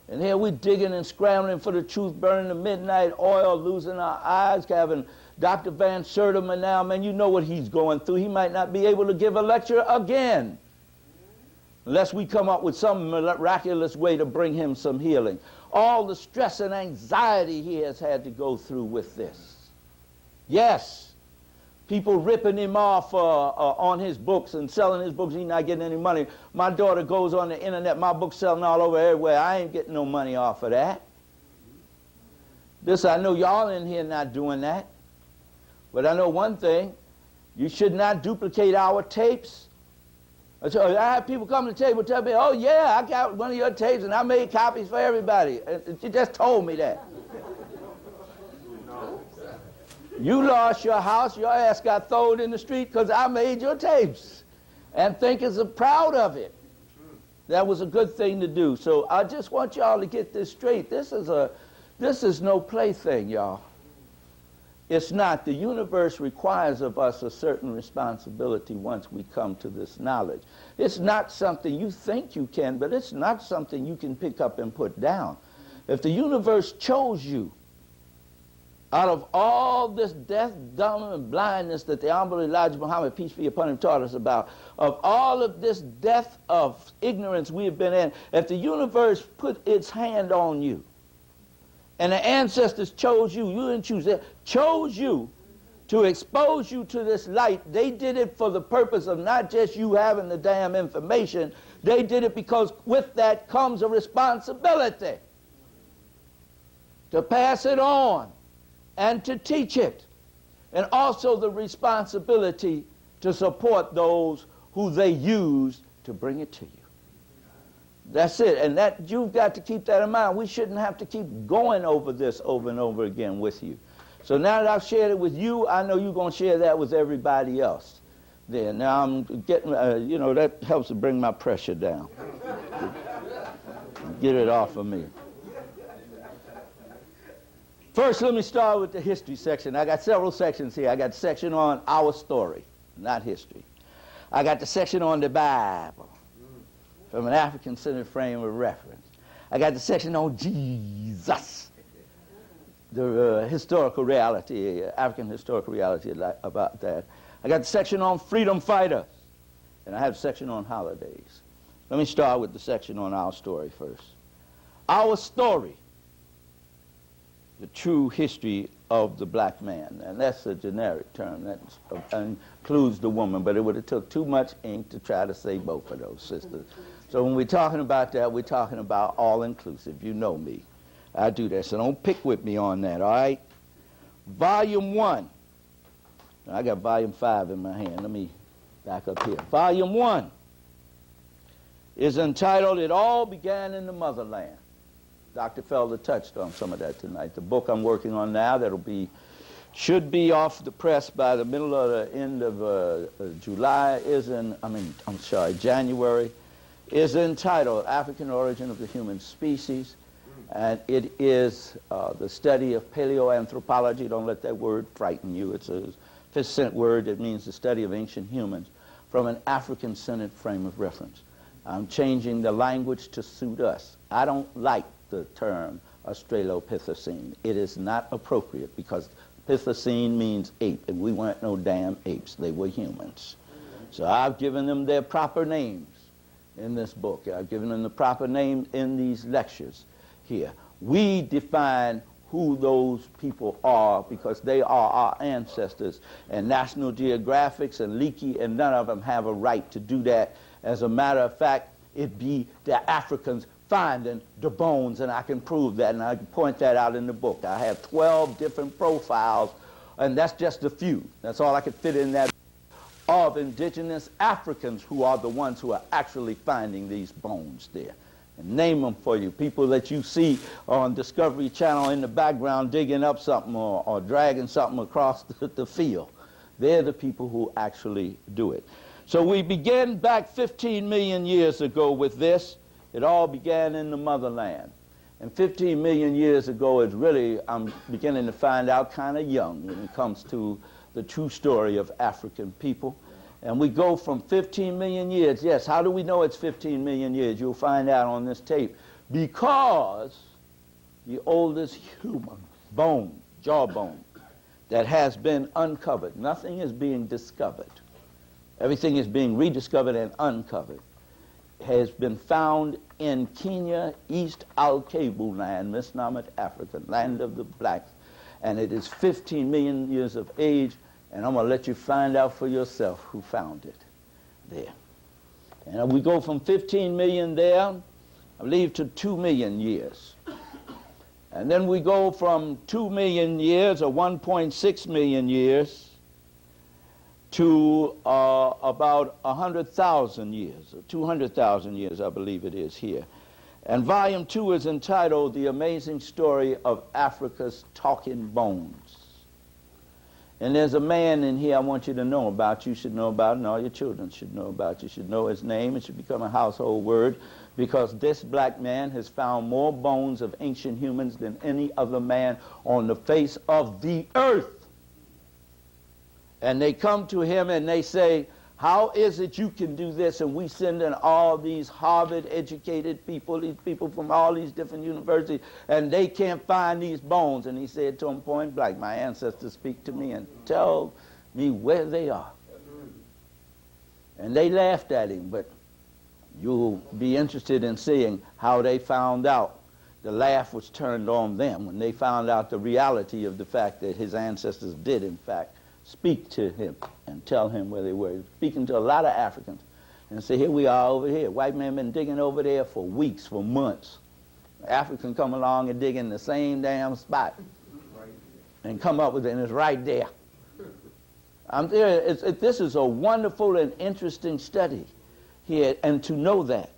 And here we're digging and scrambling for the truth, burning the midnight oil, losing our eyes, having Dr. Van Sertima now, man, you know what he's going through. He might not be able to give a lecture again, unless we come up with some miraculous way to bring him some healing. All the stress and anxiety he has had to go through with this. Yes, people ripping him off on his books and selling his books. He's not getting any money. My daughter goes on the internet, my book's selling all over everywhere. I ain't getting no money off of that. This, I know y'all in here not doing that. But I know one thing, you should not duplicate our tapes. So I have people come to the table tell me, oh yeah, I got one of your tapes and I made copies for everybody. And she just told me that. You lost your house, your ass got thrown in the street because I made your tapes. And think is proud of it. That was a good thing to do. So I just want y'all to get this straight. This is no plaything, y'all. It's not. The universe requires of us a certain responsibility once we come to this knowledge. It's not something you think you can, but it's not something you can pick up and put down. If the universe chose you, out of all this death, dumb, and blindness that the Honorable Elijah Muhammad, peace be upon him, taught us about, of all of this death of ignorance we have been in, if the universe put its hand on you, and the ancestors chose you, you didn't choose it, chose you to expose you to this light, they did it for the purpose of not just you having the damn information, they did it because with that comes a responsibility to pass it on and to teach it, and also the responsibility to support those who they use to bring it to you. That's it, and that you've got to keep that in mind. We shouldn't have to keep going over this over and over again with you. So now that I've shared it with you, I know you're going to share that with everybody else. There, now I'm getting, you know, that helps to bring my pressure down. Get it off of me. First, let me start with the history section. I got several sections here. I got a section on our story, not history. I got the section on the Bible from an African-centered frame of reference. I got the section on Jesus, the historical reality, African historical reality about that. I got the section on freedom fighters, and I have a section on holidays. Let me start with the section on our story first. Our story, the true history of the black man, and that's a generic term that includes the woman, but it would have took too much ink to try to say both of those, sisters. So when we're talking about that, we're talking about all-inclusive. You know me. I do that, so don't pick with me on that, all right? Volume 1. I got volume 5 in my hand. Let me back up here. Volume 1 is entitled, It All Began in the Motherland. Dr. Felder touched on some of that tonight. The book I'm working on now should be off the press by the middle or the end of July January, is entitled African Origin of the Human Species. And it is the study of paleoanthropology. Don't let that word frighten you. It's a fifth-cent word that means the study of ancient humans from an African-centered frame of reference. I'm changing the language to suit us. I don't like the term Australopithecine. It is not appropriate because Pithecine means ape, and we weren't no damn apes. They were humans. So I've given them their proper names in this book. I've given them the proper names in these lectures here. We define who those people are because they are our ancestors, and National Geographics and Leakey and none of them have a right to do that. As a matter of fact, it be the Africans finding the bones, and I can prove that, and I can point that out in the book. I have 12 different profiles, and that's just a few. That's all I could fit in that of indigenous Africans who are the ones who are actually finding these bones there. And name them for you. People that you see on Discovery Channel in the background digging up something or dragging something across the field. They're the people who actually do it. So we began back 15 million years ago with this. It all began in the motherland. And 15 million years ago is really, I'm beginning to find out, kind of young when it comes to the true story of African people. And we go from 15 million years. Yes, how do we know it's 15 million years? You'll find out on this tape. Because the oldest human bone, jawbone, that has been uncovered, nothing is being discovered. Everything is being rediscovered and uncovered, has been found in Kenya, East Al-Kabu land, Misnamet, Africa, land of the blacks. And it is 15 million years of age, and I'm going to let you find out for yourself who found it there. And we go from 15 million there, I believe, to 2 million years. And then we go from 2 million years, or 1.6 million years, to about 100,000 years, or 200,000 years, I believe it is here. And volume 2 is entitled The Amazing Story of Africa's Talking Bones. And there's a man in here I want you to know about, you should know about, and all your children should know about. You should know his name. It should become a household word, because this black man has found more bones of ancient humans than any other man on the face of the earth. And they come to him and they say, how is it you can do this? And we send in all these Harvard-educated people, these people from all these different universities, and they can't find these bones. And he said to them point blank, my ancestors speak to me and tell me where they are. And they laughed at him, but you'll be interested in seeing how they found out. The laugh was turned on them when they found out the reality of the fact that his ancestors did, in fact, speak to him and tell him where they were. Speaking to a lot of Africans and say, here we are over here. White men been digging over there for weeks, for months. African come along and dig in the same damn spot and come up with it, and it's right there. This is a wonderful and interesting study here, and to know that.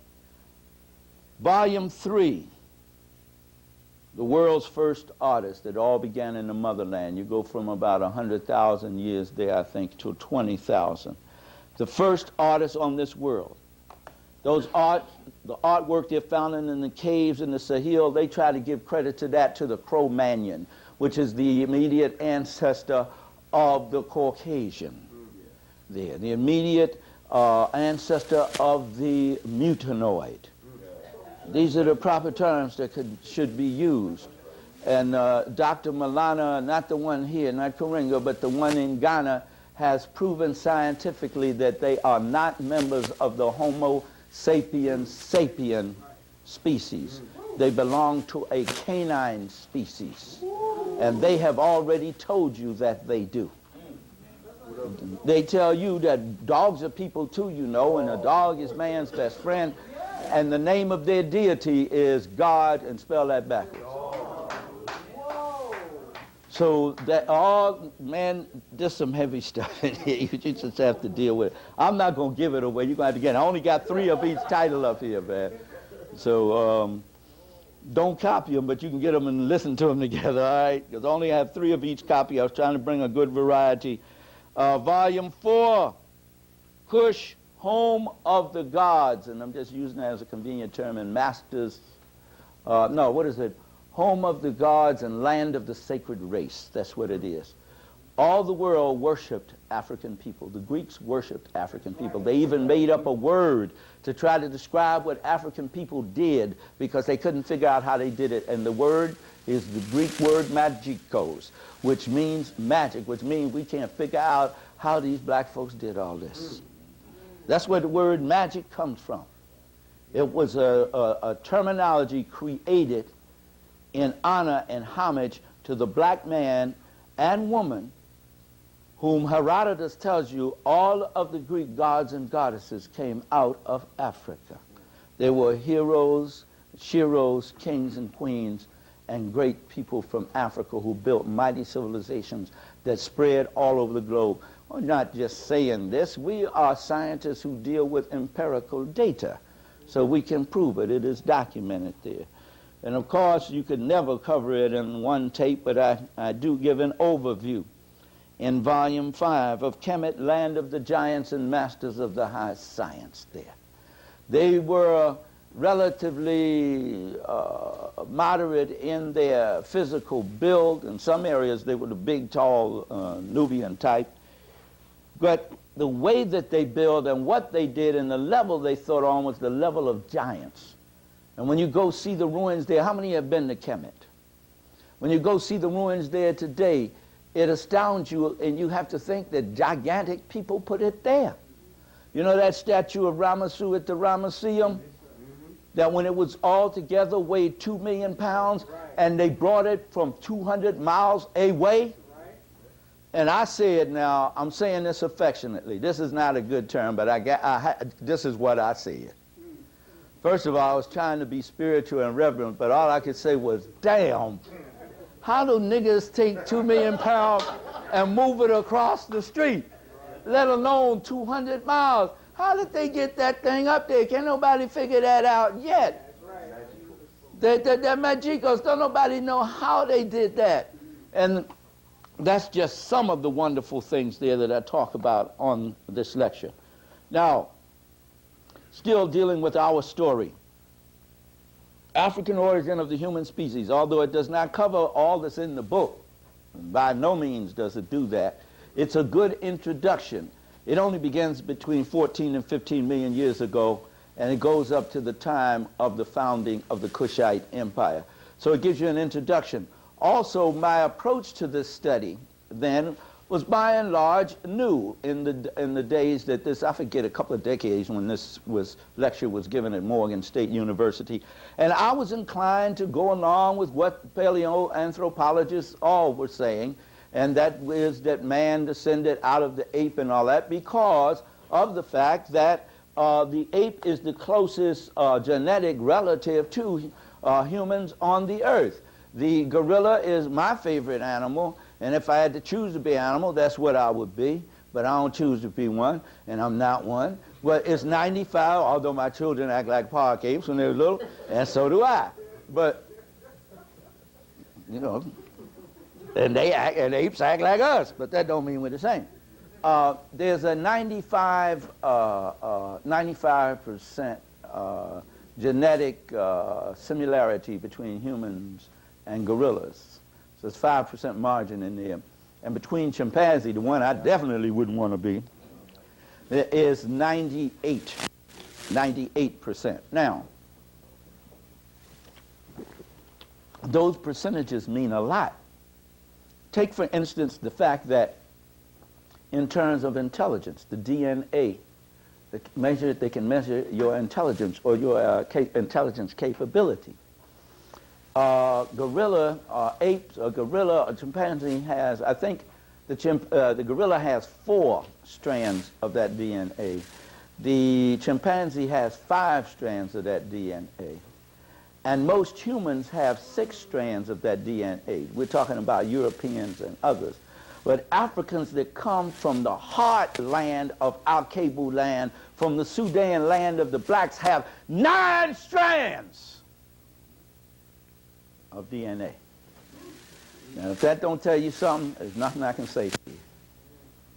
Volume 3. The world's first artist. It all began in the motherland. You go from about 100,000 years there, I think, to 20,000. The first artist on this world. The artwork they're found in the caves in the Sahel, they try to give credit to that to the Cro-Magnon, which is the immediate ancestor of the Caucasian. There, the immediate ancestor of the mutanoid. These are the proper terms that should be used. And Dr. Malana, not the one here, not Karinga, but the one in Ghana, has proven scientifically that they are not members of the Homo sapiens sapien species. They belong to a canine species. And they have already told you that they do. They tell you that dogs are people too, you know, and a dog is man's best friend. And the name of their deity is God, and spell that backwards. So that all, man, there's some heavy stuff in here. You just have to deal with it. I'm not going to give it away. You're going to have to get it. I only got 3 of each title up here, man. So don't copy them, but you can get them and listen to them together, all right? Because I only have 3 of each copy. I was trying to bring a good variety. Volume 4, Cush, Home of the Gods. And I'm just using that as a convenient term. And Masters, no, what is it? Home of the gods and land of the sacred race. That's what it is. All the world worshipped African people. The Greeks worshipped African people. They even made up a word to try to describe what African people did because they couldn't figure out how they did it. And the word is the Greek word magikos, which means magic, which means we can't figure out how these black folks did all this. That's where the word magic comes from. It was a terminology created in honor and homage to the black man and woman whom Herodotus tells you all of the Greek gods and goddesses came out of Africa. They were heroes, sheroes, kings and queens, and great people from Africa who built mighty civilizations that spread all over the globe. We're not just saying this. We are scientists who deal with empirical data, so we can prove it. It is documented there. And of course, you could never cover it in one tape, but I do give an overview in Volume 5 of Kemet, Land of the Giants and Masters of the High Science there. They were relatively moderate in their physical build. In some areas, they were the big, tall Nubian type. But the way that they built and what they did and the level they thought on was the level of giants. And when you go see the ruins there, how many have been to Kemet? When you go see the ruins there today, it astounds you, and you have to think that gigantic people put it there. You know that statue of Ramesu at the Ramesseum? That when it was all together weighed 2 million pounds, and they brought it from 200 miles away? And I say it now, I'm saying this affectionately. This is not a good term, but this is what I said. First of all, I was trying to be spiritual and reverent, but all I could say was, damn, how do niggas take 2 million pounds and move it across the street, let alone 200 miles? How did they get that thing up there? Can't nobody figure that out yet. That magicos, don't nobody know how they did that. And that's just some of the wonderful things there that I talk about on this lecture. Now, still dealing with our story. African origin of the human species, although it does not cover all that's in the book, by no means does it do that, it's a good introduction. It only begins between 14 and 15 million years ago, and it goes up to the time of the founding of the Kushite Empire. So it gives you an introduction. Also, my approach to this study then was by and large new in the days that this, I forget, a couple of decades when this lecture was given at Morgan State University. And I was inclined to go along with what paleoanthropologists all were saying, and that is that man descended out of the ape and all that because of the fact that the ape is the closest genetic relative to humans on the earth. The gorilla is my favorite animal, and if I had to choose to be an animal, that's what I would be. But I don't choose to be one, and I'm not one. Well, it's 95, although my children act like park apes when they're little, and so do I. But, you know, and apes act like us, but that don't mean we're the same. There's a 95% genetic similarity between humans and gorillas. So it's 5% margin in there. And between chimpanzee, the one I definitely wouldn't want to be, is 98%. Now, those percentages mean a lot. Take, for instance, the fact that in terms of intelligence, the DNA, they can measure your intelligence or your intelligence capability. Gorilla, apes, a gorilla, a chimpanzee has, I think the gorilla has 4 strands of that DNA. The chimpanzee has 5 strands of that DNA. And most humans have 6 strands of that DNA. We're talking about Europeans and others. But Africans that come from the heartland of our Cable land, from the Sudan land of the blacks, have 9 strands of DNA. Now, if that don't tell you something, there's nothing I can say to you.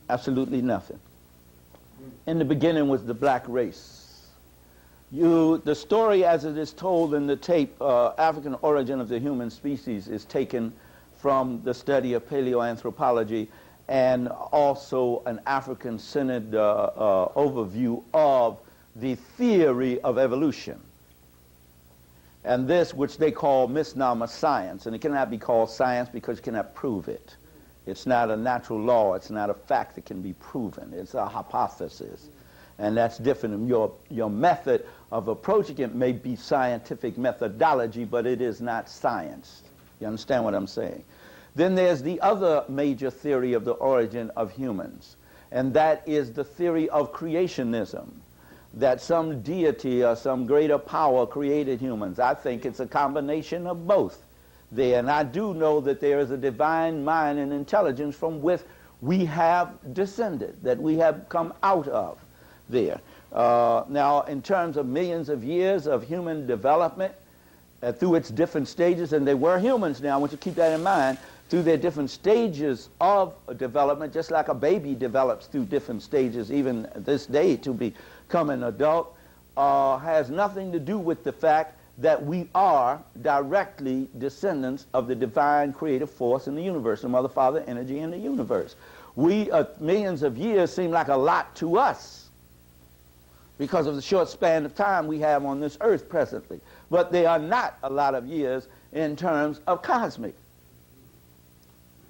Absolutely nothing. In the beginning was the black race. The story as it is told in the tape, African Origin of the Human Species, is taken from the study of paleoanthropology and also an African-centered overview of the theory of evolution. And this, which they call misnomer science, and it cannot be called science because you cannot prove it. It's not a natural law. It's not a fact that can be proven. It's a hypothesis. And that's different. Your method of approaching it may be scientific methodology, but it is not science. You understand what I'm saying? Then there's the other major theory of the origin of humans, and that is the theory of creationism, that some deity or some greater power created humans. I think it's a combination of both there, and I do know that there is a divine mind and intelligence from which we have descended, that we have come out of there. Now, in terms of millions of years of human development, through its different stages, and they were humans now, I want you to keep that in mind, through their different stages of development, just like a baby develops through different stages, even this day to become an adult, has nothing to do with the fact that we are directly descendants of the divine creative force in the universe, the mother, father, energy in the universe. We, millions of years seem like a lot to us because of the short span of time we have on this earth presently. But they are not a lot of years in terms of cosmic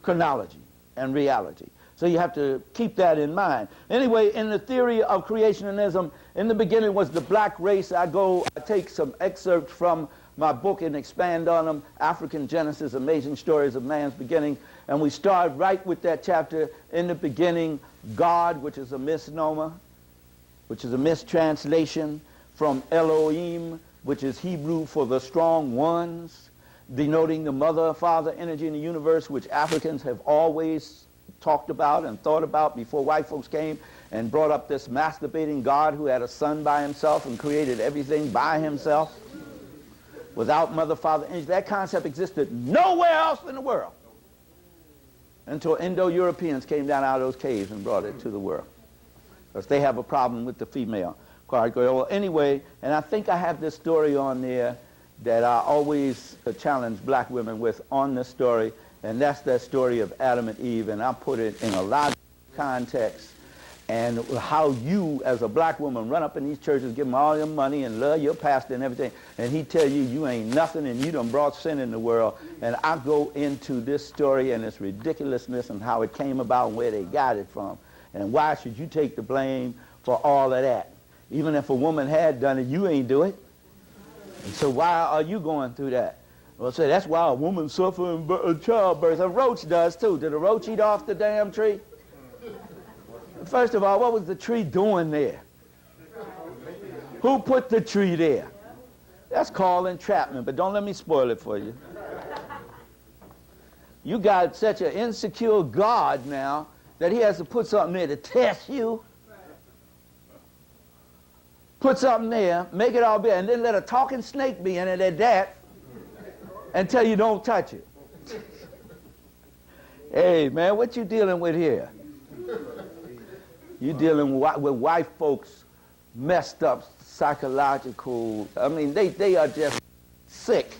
chronology and reality. So you have to keep that in mind. Anyway, in the theory of creationism, in the beginning was the black race. I take some excerpts from my book and expand on them, African Genesis, Amazing Stories of Man's Beginning. And we start right with that chapter, in the beginning, God, which is a misnomer, which is a mistranslation from Elohim, which is Hebrew for the strong ones, denoting the mother, father, energy in the universe, which Africans have always talked about and thought about before white folks came and brought up this masturbating God who had a son by himself and created everything by himself without mother, father, energy. That concept existed nowhere else in the world until Indo-Europeans came down out of those caves and brought it to the world, because they have a problem with the female. Well, anyway, and I think I have this story on there that I always challenge black women with on this story, and that's that story of Adam and Eve, and I put it in a lot of context, and how you, as a black woman, run up in these churches, give them all your money and love your pastor and everything, and he tell you you ain't nothing and you done brought sin in the world. And I go into this story and its ridiculousness and how it came about and where they got it from, and why should you take the blame for all of that? Even if a woman had done it, you ain't do it. And so why are you going through that? Well, say that's why a woman suffering childbirth. A roach does too. Did a roach eat off the damn tree? First of all, what was the tree doing there? Who put the tree there? That's called entrapment, but don't let me spoil it for you. You got such an insecure God now that he has to put something there to test you. Put something there, make it all big, and then let a talking snake be in it at that, and tell you don't touch it. Hey, man, what you dealing with here? You dealing with white folks messed up psychological, I mean, they are just sick,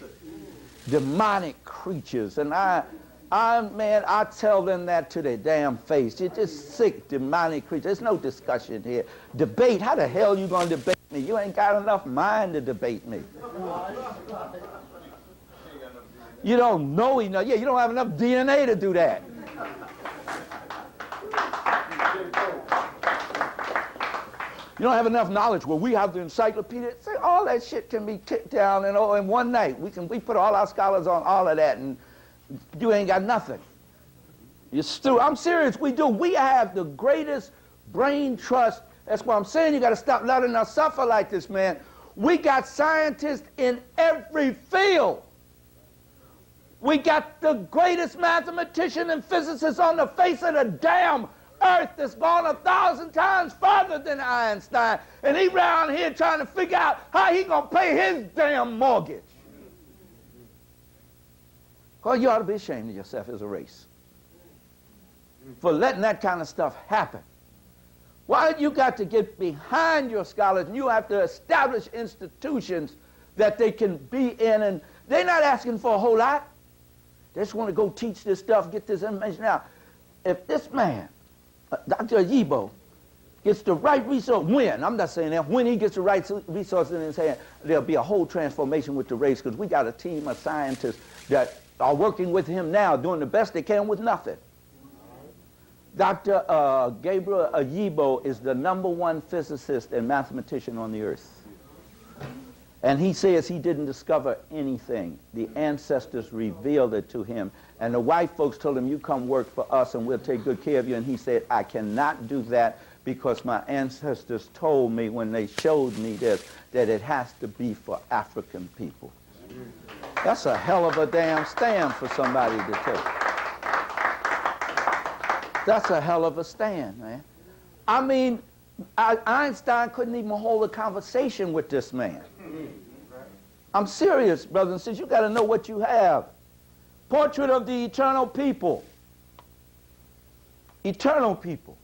demonic creatures. And I Man, I tell them that to their damn face. You're just sick, demonic creature. There's no discussion here. Debate? How the hell you going to debate me? You ain't got enough mind to debate me. You don't know enough. Yeah, you don't have enough DNA to do that. You don't have enough knowledge. Well, we have the encyclopedia. Say all that shit can be kicked down in one night. We put all our scholars on all of that, and you ain't got nothing. You're stupid. I'm serious. We do. We have the greatest brain trust. That's why I'm saying you got to stop letting us suffer like this, man. We got scientists in every field. We got the greatest mathematician and physicist on the face of the damn earth that's gone 1,000 times further than Einstein. And he around here trying to figure out how he going to pay his damn mortgage. Well, you ought to be ashamed of yourself as a race for letting that kind of stuff happen. Why you got to get behind your scholars and you have to establish institutions that they can be in, and they're not asking for a whole lot. They just want to go teach this stuff, get this information out. If this man, Dr. Yibo, gets the right resource, I'm not saying that, when he gets the right resources in his hand, there'll be a whole transformation with the race, because we got a team of scientists that are working with him now, doing the best they can with nothing. Dr. Gabriel Yibo is the #1 physicist and mathematician on the earth. And he says he didn't discover anything. The ancestors revealed it to him. And the white folks told him, you come work for us and we'll take good care of you. And he said, I cannot do that because my ancestors told me when they showed me this that it has to be for African people. That's a hell of a damn stand for somebody to take. That's a hell of a stand, man. I mean, Einstein couldn't even hold a conversation with this man. I'm serious, brothers and sisters. You got to know what you have. Portrait of the eternal people. Eternal people.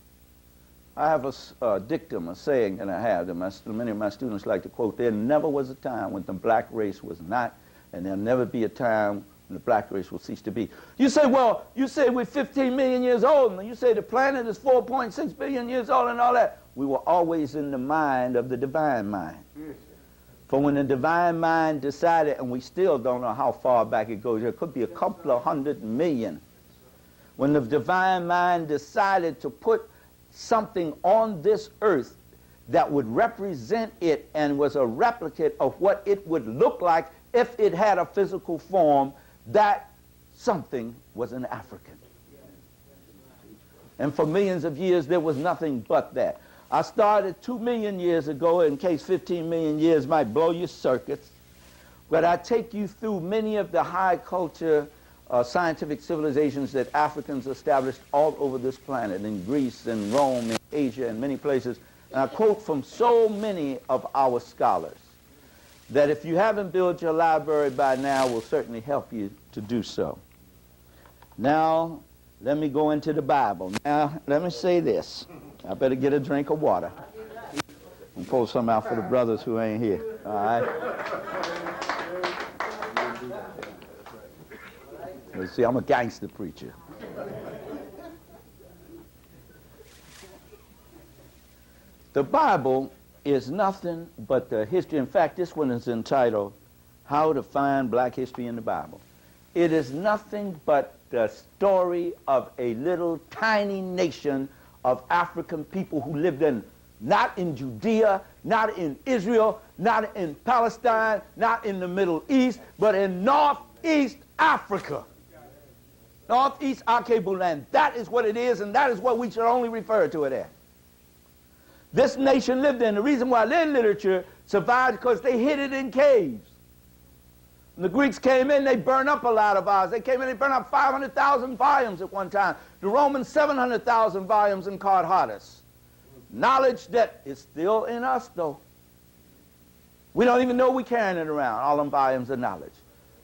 I have a dictum, a saying that I have that many of my students like to quote. There never was a time when the black race was not, and there'll never be a time when the black race will cease to be. You say, well, you say we're 15 million years old, and you say the planet is 4.6 billion years old and all that. We were always in the mind of the divine mind. For when the divine mind decided, and we still don't know how far back it goes, it could be a couple of 100 million. When the divine mind decided to put something on this earth that would represent it and was a replicate of what it would look like if it had a physical form, that something was an African. And for millions of years, there was nothing but that. I started 2 million years ago, in case 15 million years might blow your circuits, but I take you through many of the high culture scientific civilizations that Africans established all over this planet, in Greece and Rome and Asia and many places. And I quote from so many of our scholars that if you haven't built your library by now, will certainly help you to do so. Now, let me go into the Bible. Now, let me say this. I better get a drink of water and pull some out for the brothers who ain't here. All right? Let's see, I'm a gangster preacher. The Bible is nothing but the history. In fact, this one is entitled, How to Find Black History in the Bible. It is nothing but the story of a little tiny nation of African people who lived not in Judea, not in Israel, not in Palestine, not in the Middle East, but in Northeast Africa. Northeast Akabu land. That is what it is, and that is what we should only refer to it as. This nation lived in. The reason why their literature survived because they hid it in caves. When the Greeks came in, they burned up a lot of ours. They came in, they burned up 500,000 volumes at one time. The Romans, 700,000 volumes in Cardhatus. Knowledge that is still in us, though. We don't even know we're carrying it around, all them volumes of knowledge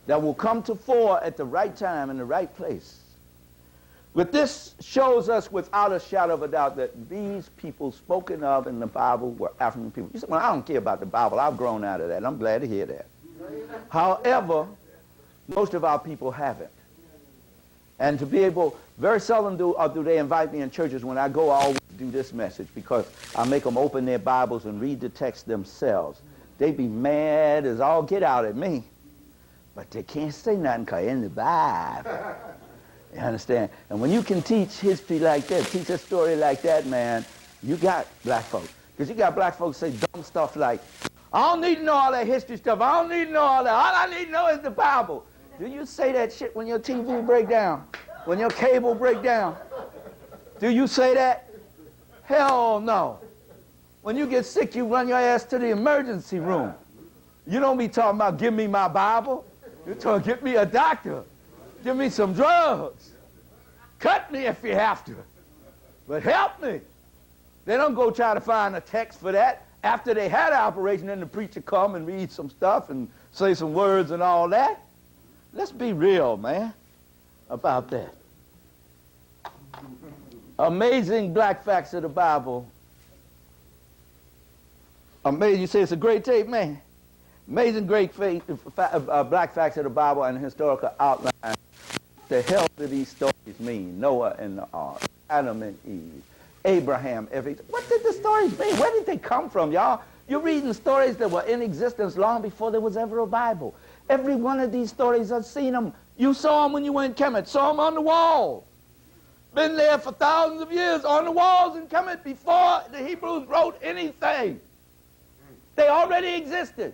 that will come to fore at the right time in the right place. But this shows us without a shadow of a doubt that these people spoken of in the Bible were African people. You say, well, I don't care about the Bible. I've grown out of that. I'm glad to hear that. However, most of our people haven't. And to be able, very seldom do they invite me in churches. When I go, I always do this message, because I make them open their Bibles and read the text themselves. They be mad as all get out at me, but they can't say nothing because in the Bible. You understand? And when you can teach history like that, teach a story like that, man, you got black folks. Because you got black folks say dumb stuff like, I don't need to know all that history stuff. I don't need to know all that. All I need to know is the Bible. Do you say that shit when your TV break down? When your cable break down? Do you say that? Hell no. When you get sick, you run your ass to the emergency room. You don't be talking about, give me my Bible. You're talking, get me a doctor. Give me some drugs. Cut me if you have to. But help me. They don't go try to find a text for that. After they had an operation, then the preacher come and read some stuff and say some words and all that. Let's be real, man, about that. Amazing black facts of the Bible. Amazing. You say it's a great tape, man. Amazing great black facts of the Bible and historical outline. What the hell do these stories mean? Noah and the ark, Adam and Eve, Abraham, everything. What did the stories mean? Where did they come from, y'all? You're reading stories that were in existence long before there was ever a Bible. Every one of these stories, I've seen them. You saw them when you were in Kemet. Saw them on the wall. Been there for thousands of years on the walls in Kemet before the Hebrews wrote anything. They already existed.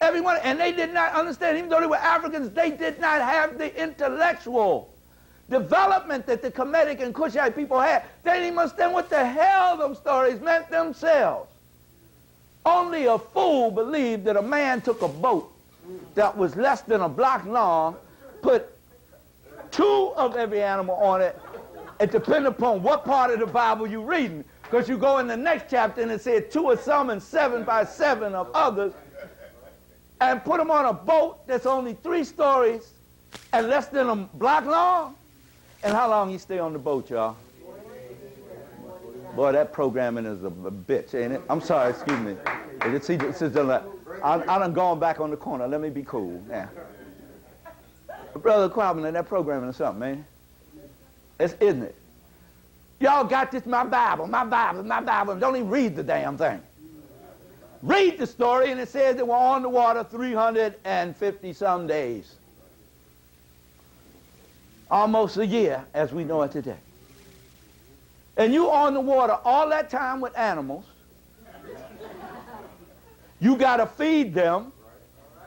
Everyone, and they did not understand, even though they were Africans, they did not have the intellectual development that the Kemetic and Cushite people had. They didn't even understand what the hell those stories meant themselves. Only a fool believed that a man took a boat that was less than a block long, put 2 of every animal on it, and depending upon what part of the Bible you're reading, because you go in the next chapter and it said 2 of some and 7 by 7 of others, and put them on a boat that's only 3 stories and less than a block long. And how long you stay on the boat, y'all? Boy, that programming is a bitch, ain't it? I'm sorry, excuse me. I done gone back on the corner. Let me be cool now. Brother Qualman, that programming is something, man. Isn't it? Y'all got this, my Bible. Don't even read the damn thing. Read the story, and it says they were on the water 350 some days. Almost a year, as we know it today. And you on the water all that time with animals. You got to feed them,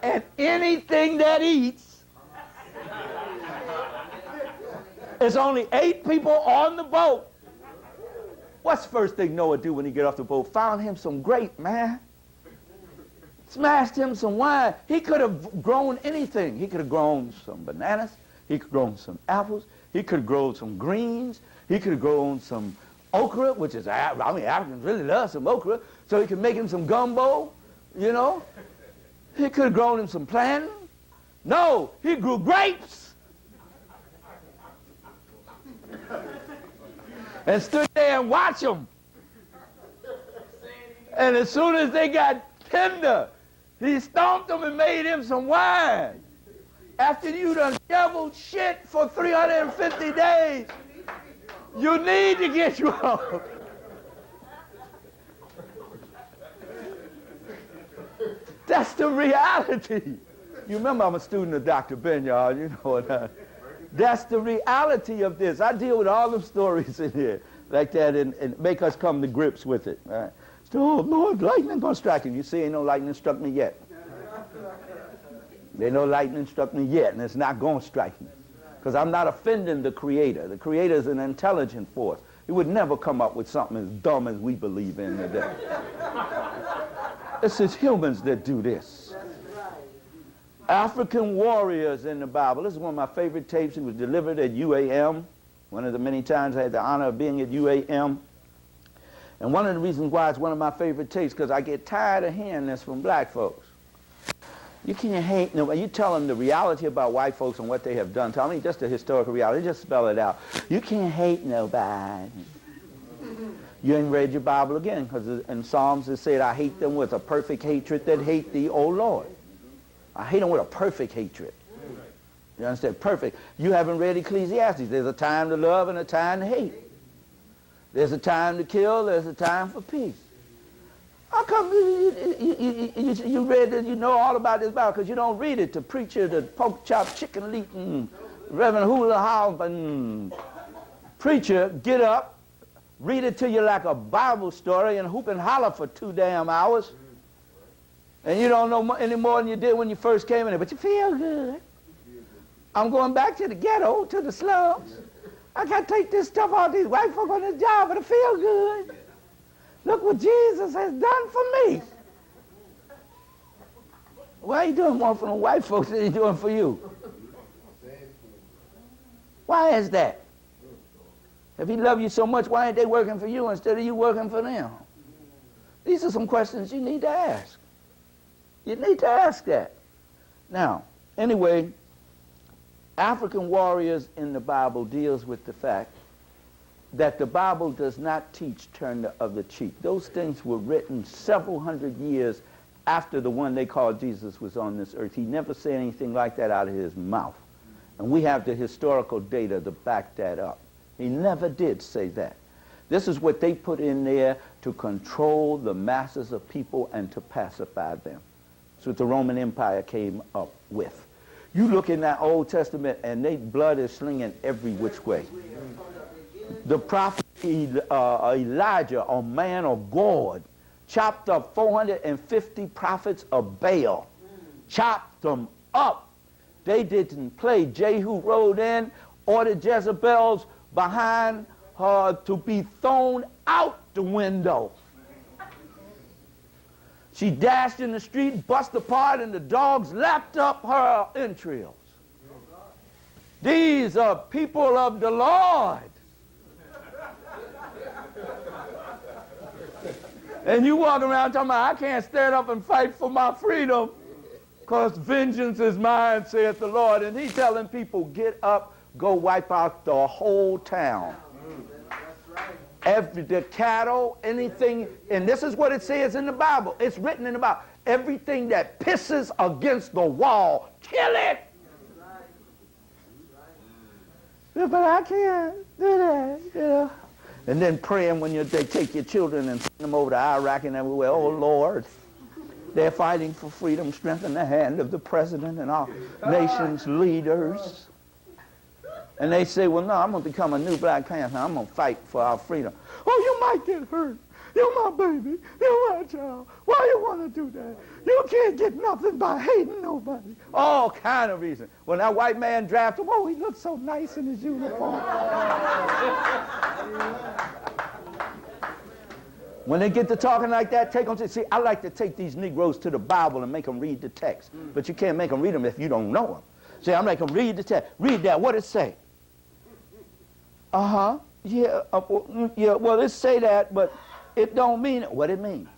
and anything that eats. There's only 8 people on the boat. What's the first thing Noah do when he get off the boat? Found him some grape, man. Smashed him some wine. He could have grown anything. He could have grown some bananas. He could have grown some apples. He could have grown some greens. He could have grown some okra, which is, Africans really love some okra. So he could make him some gumbo, you know. He could have grown him some plantain. No, he grew grapes. And stood there and watched them. And as soon as they got tender, he stomped them and made him some wine. After you done shoveled shit for 350 days, you need to get you off. That's the reality. You remember I'm a student of Dr. Ben, y'all. You know that. That's the reality of this. I deal with all the stories in here like that and make us come to grips with it. Right? So, oh, Lord, lightning gonna strike him. You see, ain't no lightning struck me yet. Ain't no lightning struck me yet, and it's not gonna strike me. Because I'm not offending the Creator. The Creator is an intelligent force. He would never come up with something as dumb as we believe in today. It's just humans that do this. African warriors in the Bible. This is one of my favorite tapes. It was delivered at UAM. One of the many times I had the honor of being at UAM. And one of the reasons why it's one of my favorite tapes, because I get tired of hearing this from black folks. You can't hate nobody. You tell them the reality about white folks and what they have done. Tell me just the historical reality. Just spell it out. You can't hate nobody. You ain't read your Bible again, because in Psalms it said, I hate them with a perfect hatred that hate thee, O Lord. I hate them with a perfect hatred. You understand? Perfect. You haven't read Ecclesiastes. There's a time to love and a time to hate. There's a time to kill. There's a time for peace. How come you read this, you know all about this Bible? Because you don't read it to preacher, the pork chop, chicken eating, Reverend Hula House, preacher, get up, read it to you like a Bible story and hoop and holler for 2 damn hours. And you don't know any more than you did when you first came in there, but you feel good. I'm going back to the ghetto, to the slums. I got to take this stuff out of these white folk on this job, but I feel good. Look what Jesus has done for me. Why are you doing more for the white folks than he's doing for you? Why is that? If he loved you so much, why ain't they working for you instead of you working for them? These are some questions you need to ask. You need to ask that. Now, anyway, African warriors in the Bible deals with the fact that the Bible does not teach turn of the cheek. Those things were written several hundred years after the one they called Jesus was on this earth. He never said anything like that out of his mouth. And we have the historical data to back that up. He never did say that. This is what they put in there to control the masses of people and to pacify them. That's what the Roman Empire came up with. You look in that Old Testament and their blood is slinging every which way. The prophet Elijah, a man of God, chopped up 450 prophets of Baal. Chopped them up. They didn't play. Jehu rode in, ordered Jezebel's behind her to be thrown out the window. She dashed in the street, bust apart, and the dogs lapped up her entrails. These are people of the Lord. And you walk around talking about, I can't stand up and fight for my freedom because vengeance is mine, saith the Lord. And he's telling people, get up, go wipe out the whole town. The cattle, anything, and this is what it says in the Bible. It's written in the Bible. Everything that pisses against the wall, kill it. Yeah, but I can't do that, you know. And then praying when they take your children and send them over to Iraq and everywhere. Oh, Lord, they're fighting for freedom. Strengthen the hand of the president and our nation's leaders. And they say, well, no, I'm going to become a new Black Panther. I'm going to fight for our freedom. Oh, you might get hurt. You're my baby. You're my child. Why you want to do that? You can't get nothing by hating nobody. All kind of reasons. When that white man drafted him, oh, he looked so nice in his uniform. When they get to talking like that, take them to, see, I like to take these Negroes to the Bible and make them read the text. But you can't make them read them if you don't know them. See, I make them read the text. Read that. What it say? Uh-huh. Yeah, yeah, well, it say that, but it don't mean it. What it mean?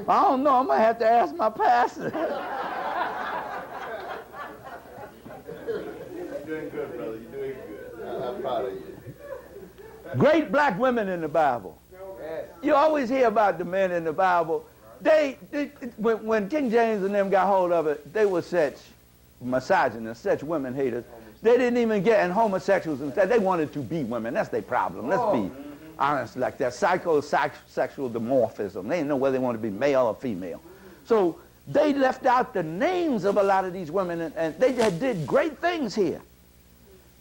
I don't know. I'm going to have to ask my pastor. You're doing good, brother. You're doing good. I'm proud of you. Great black women in the Bible. You always hear about the men in the Bible. When King James and them got hold of it, they were such misogynists, such women haters. They didn't even get, and homosexuals and stuff, they wanted to be women. That's their problem. Let's be honest like that. Psychosexual dimorphism. They didn't know whether they wanted to be male or female. So they left out the names of a lot of these women, and they did great things here.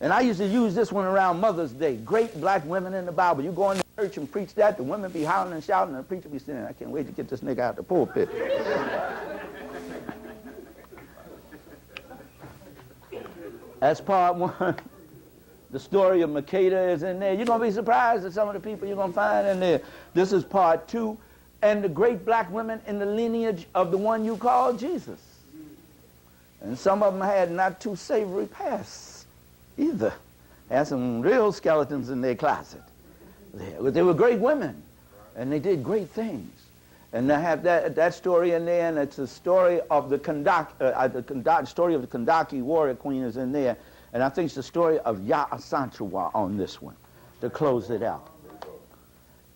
And I used to use this one around Mother's Day. Great black women in the Bible. You go in the church and preach that, the women be howling and shouting, and the preacher be saying, I can't wait to get this nigga out the pulpit. That's part one. The story of Makeda is in there. You're going to be surprised at some of the people you're going to find in there. This is part two. And the great black women in the lineage of the one you call Jesus. And some of them had not too savory pasts either. Had some real skeletons in their closet. They were great women, and they did great things. And I have that story in there, and it's the story of the story of the Kandaki warrior queen is in there, and I think it's the story of Ya Asantewa on this one to close it out.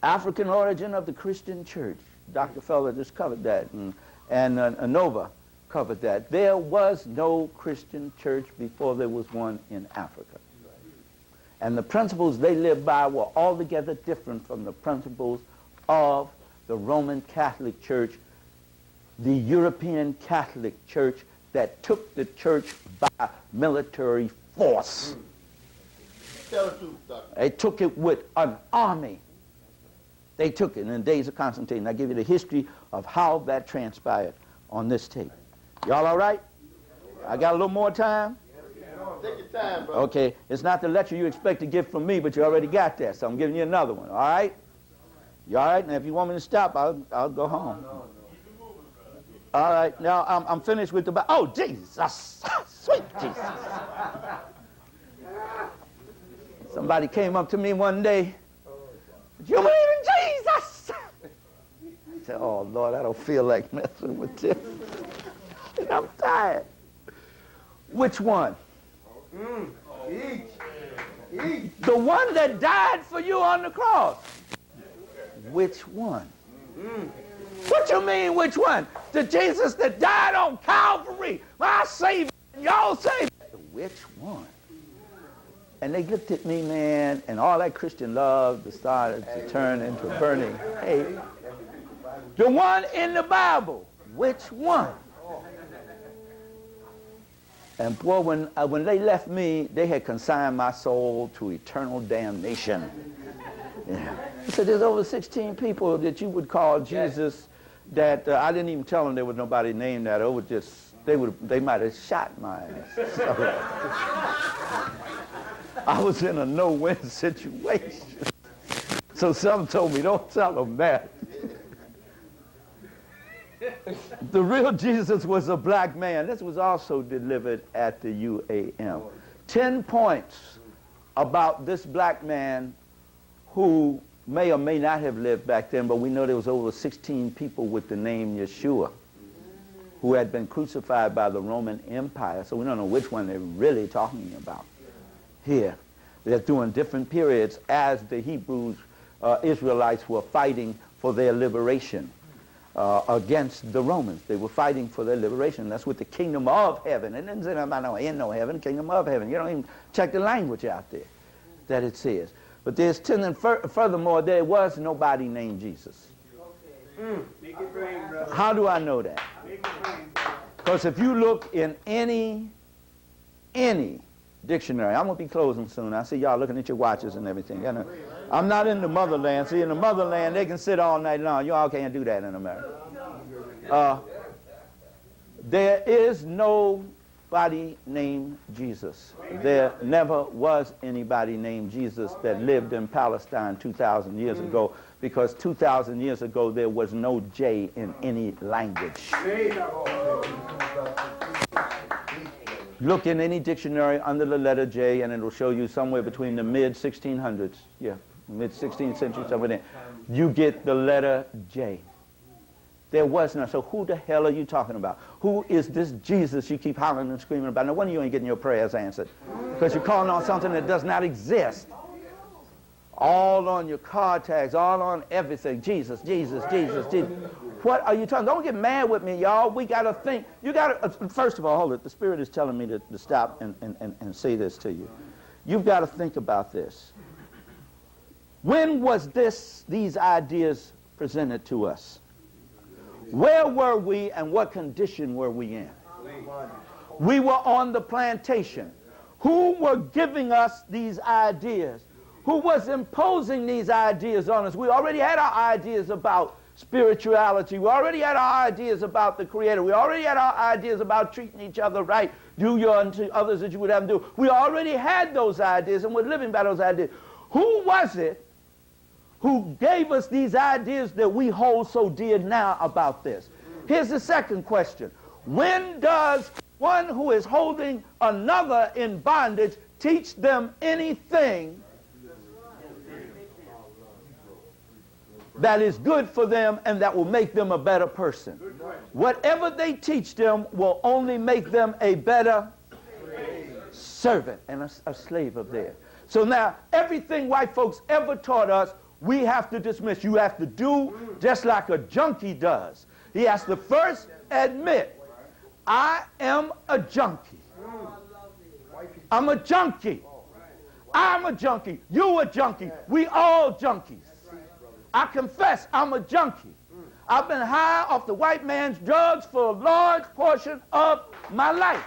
African origin of the Christian church. Dr. Feller just covered that, and Anova covered that. There was no Christian church before there was one in Africa. And the principles they lived by were altogether different from the principles of the Roman Catholic Church, the European Catholic Church that took the church by military force. Tell the truth, Doctor. They took it with an army. They took it in the days of Constantine. I give you the history of how that transpired on this tape. Y'all all right? I got a little more time? Take your time, bro. Okay, it's not the lecture you expect to get from me, but you already got that, so I'm giving you another one, all right? You all right? Now, if you want me to stop, I'll go home. All right, now I'm finished with the... Oh, Jesus! Sweet Jesus! Somebody came up to me one day. You believe in Jesus? I said, oh, Lord, I don't feel like messing with this. And I'm tired. Which one? The one that died for you on the cross. Which one? What you mean, which one? The Jesus that died on Calvary, my Savior, and y'all Savior. Which one? And they looked at me, man, and all that Christian love started to turn into burning hate. The one in the Bible. Which one? And boy, when they left me, they had consigned my soul to eternal damnation. Yeah. He said, there's over 16 people that you would call Jesus that I didn't even tell them there was nobody named that. It was just, they might have shot my ass. I was in a no-win situation. So some told me, don't tell them that. The real Jesus was a black man. This was also delivered at the UAM. 10 points about this black man who may or may not have lived back then, but we know there was over 16 people with the name Yeshua who had been crucified by the Roman Empire, so we don't know which one they're really talking about here. They're doing different periods as the Hebrews, Israelites were fighting for their liberation against the Romans. They were fighting for their liberation. That's what the kingdom of heaven, and it doesn't say about no in no heaven, kingdom of heaven. You don't even check the language out there that it says. But there's 10, and furthermore, there was nobody named Jesus. Make it rain, brother. How do I know that? Make it rain. Because if you look in any dictionary, I'm going to be closing soon. I see y'all looking at your watches and everything. I'm not in the motherland. See, in the motherland, they can sit all night long. You all can't do that in America. There is nobody named Jesus. There never was anybody named Jesus that lived in Palestine 2,000 years ago, because 2,000 years ago there was no J in any language. Look in any dictionary under the letter J, and it'll show you somewhere between the mid-1600s, mid-16th century, somewhere there. You get the letter J. There was none. So who the hell are you talking about? Who is this Jesus you keep hollering and screaming about? No wonder you ain't getting your prayers answered, because you're calling on something that does not exist. All on your car tags, all on everything. Jesus, Jesus, Jesus, Jesus. What are you talking? Don't get mad with me, y'all. We got to think. You got to, first of all, hold it. The Spirit is telling me to stop and say this to you. You've got to think about this. When was these ideas presented to us? Where were we and what condition were we in? We were on the plantation. Who were giving us these ideas? Who was imposing these ideas on us? We already had our ideas about spirituality. We already had our ideas about the Creator. We already had our ideas about treating each other right. Do unto others as you would have them do. We already had those ideas and we're living by those ideas. Who was it who gave us these ideas that we hold so dear now about this? Here's the second question. When does one who is holding another in bondage teach them anything that is good for them and that will make them a better person? Whatever they teach them will only make them a better servant and a slave of theirs. So now, everything white folks ever taught us, we have to dismiss. You have to do just like a junkie does. He has to first admit, I am a junkie. I'm a junkie. I'm a junkie. You a junkie. We all junkies. I confess I'm a junkie. I've been high off the white man's drugs for a large portion of my life.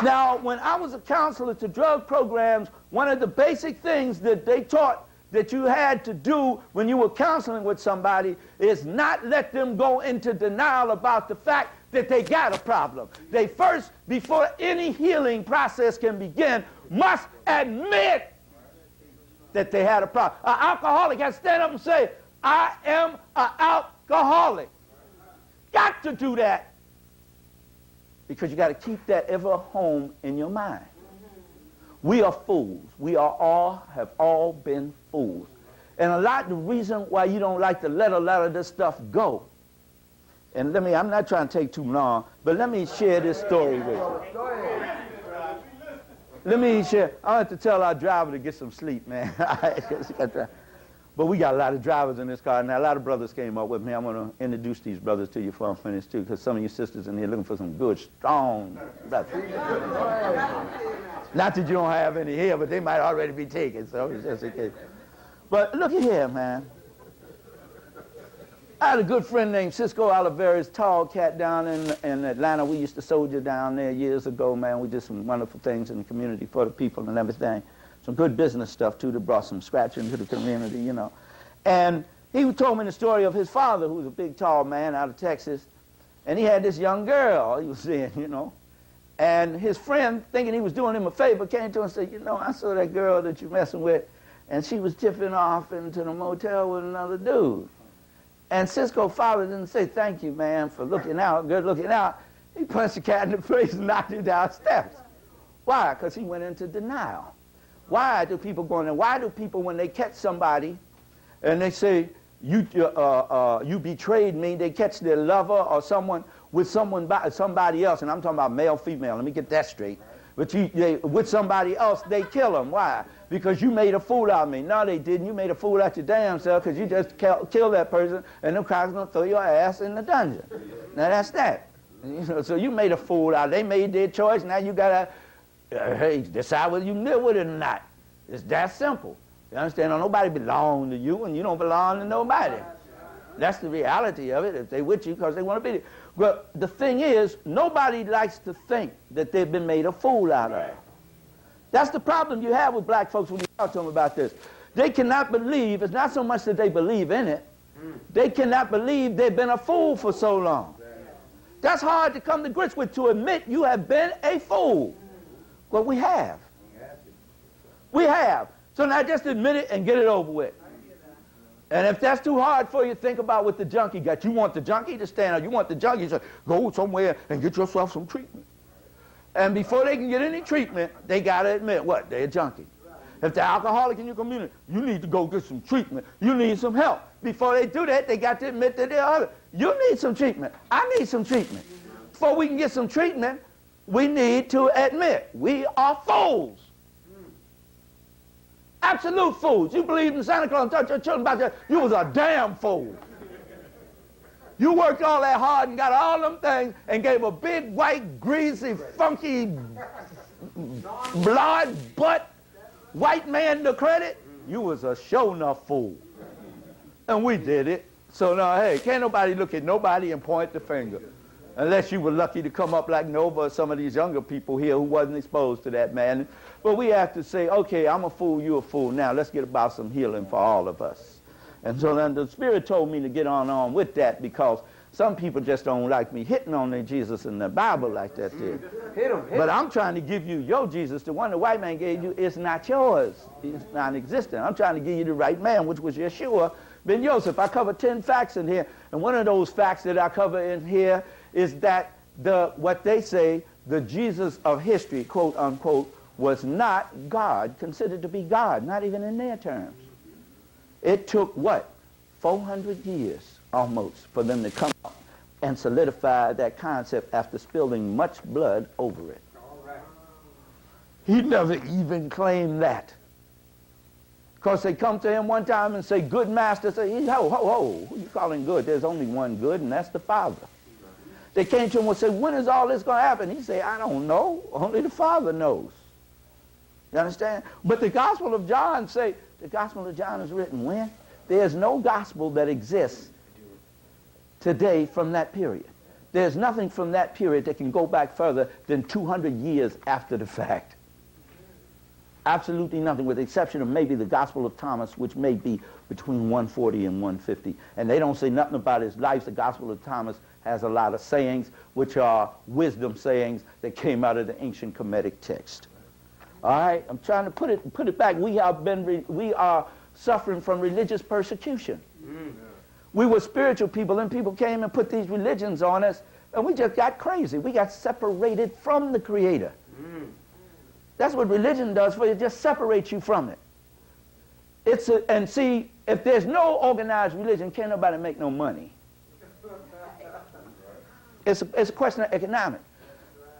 Now, when I was a counselor to drug programs, one of the basic things that they taught that you had to do when you were counseling with somebody is not let them go into denial about the fact that they got a problem. They first, before any healing process can begin, must admit that they had a problem. An alcoholic has to stand up and say, I am an alcoholic. Got to do that. Because you got to keep that ever home in your mind. We are fools. We have all been fools. And a lot of the reason why you don't like to let a lot of this stuff go. And I'm not trying to take too long, but let me share this story with you. Let me share. I have to tell our driver to get some sleep, man. But we got a lot of drivers in this car. Now, a lot of brothers came up with me. I'm going to introduce these brothers to you before I'm finished, too, because some of you sisters in here looking for some good, strong brothers. Not that you don't have any here, but they might already be taken, so it's just in case. But look at here, man. I had a good friend named Cisco Oliveris, tall cat down in Atlanta. We used to soldier down there years ago, man. We did some wonderful things in the community for the people and everything. Some good business stuff, too, that brought some scratch into the community, you know. And he told me the story of his father, who was a big, tall man out of Texas. And he had this young girl he was seeing, you know. And his friend, thinking he was doing him a favor, came to him and said, you know, I saw that girl that you're messing with, and she was tipping off into the motel with another dude. And Cisco's father didn't say, thank you, man, for looking out, good looking out. He punched the cat in the face and knocked him down steps. Why? Because he went into denial. Why do people go in there? Why do people, when they catch somebody and they say, you betrayed me, they catch their lover or someone with somebody else, and I'm talking about male, female, let me get that straight. But with somebody else, they kill them. Why? Because you made a fool out of me. No, they didn't. You made a fool out your damn self because you just killed that person, and them cops going to throw your ass in the dungeon. Now, that's that. You know, so you made a fool out of it. They made their choice. Now you got to decide whether you live with it or not. It's that simple. You understand? Don't nobody belong to you, and you don't belong to nobody. That's the reality of it. If they with you because they want to be there. But the thing is, nobody likes to think that they've been made a fool out of. That's the problem you have with black folks when you talk to them about this. They cannot believe, it's not so much that they believe in it, they cannot believe they've been a fool for so long. That's hard to come to grips with, to admit you have been a fool. Well, we have. We have. So now just admit it and get it over with. And if that's too hard for you, think about what the junkie got. You want the junkie to stand up. You want the junkie to say, go somewhere and get yourself some treatment. And before they can get any treatment, they got to admit what? They're a junkie. If they're alcoholic in your community, you need to go get some treatment. You need some help. Before they do that, they got to admit that they're other. You need some treatment. I need some treatment. Before we can get some treatment, we need to admit we are fools. Absolute fools. You believed in Santa Claus and taught your children about that, you was a damn fool. You worked all that hard and got all them things and gave a big, white, greasy, funky, blood butt white man the credit. You was a sure enough fool. And we did it. So now, hey, can't nobody look at nobody and point the finger. Unless you were lucky to come up like Nova or some of these younger people here who wasn't exposed to that, man. But we have to say, okay, I'm a fool, you're a fool. Now let's get about some healing for all of us. And so then the Spirit told me to get on with that because some people just don't like me hitting on their Jesus in the Bible like that there. But I'm trying to give you your Jesus. The one the white man gave you is not yours. It's non-existent. I'm trying to give you the right man, which was Yeshua ben Yosef. I cover 10 facts in here, and one of those facts that I cover in here is that what they say, the Jesus of history, quote unquote, was not God, considered to be God, not even in their terms. It took what? 400 years almost for them to come up and solidify that concept after spilling much blood over it. He never even claimed that. Because they come to him one time and say, good master. Say, ho, ho, ho, who you calling good? There's only one good, and that's the Father. They came to him and said, when is all this going to happen? He said, I don't know. Only the Father knows. You understand? But the Gospel of John say, the Gospel of John is written when? There's no gospel that exists today from that period. There's nothing from that period that can go back further than 200 years after the fact. Absolutely nothing, with the exception of maybe the Gospel of Thomas, which may be between 140 and 150. And they don't say nothing about his life. The Gospel of Thomas has a lot of sayings, which are wisdom sayings that came out of the ancient Kemetic text. All right? I'm trying to put it back. We are suffering from religious persecution. We were spiritual people, and people came and put these religions on us, and we just got crazy. We got separated from the Creator. That's what religion does for you. It just separates you from it. And see, if there's no organized religion, can't nobody make no money. It's a question of economics.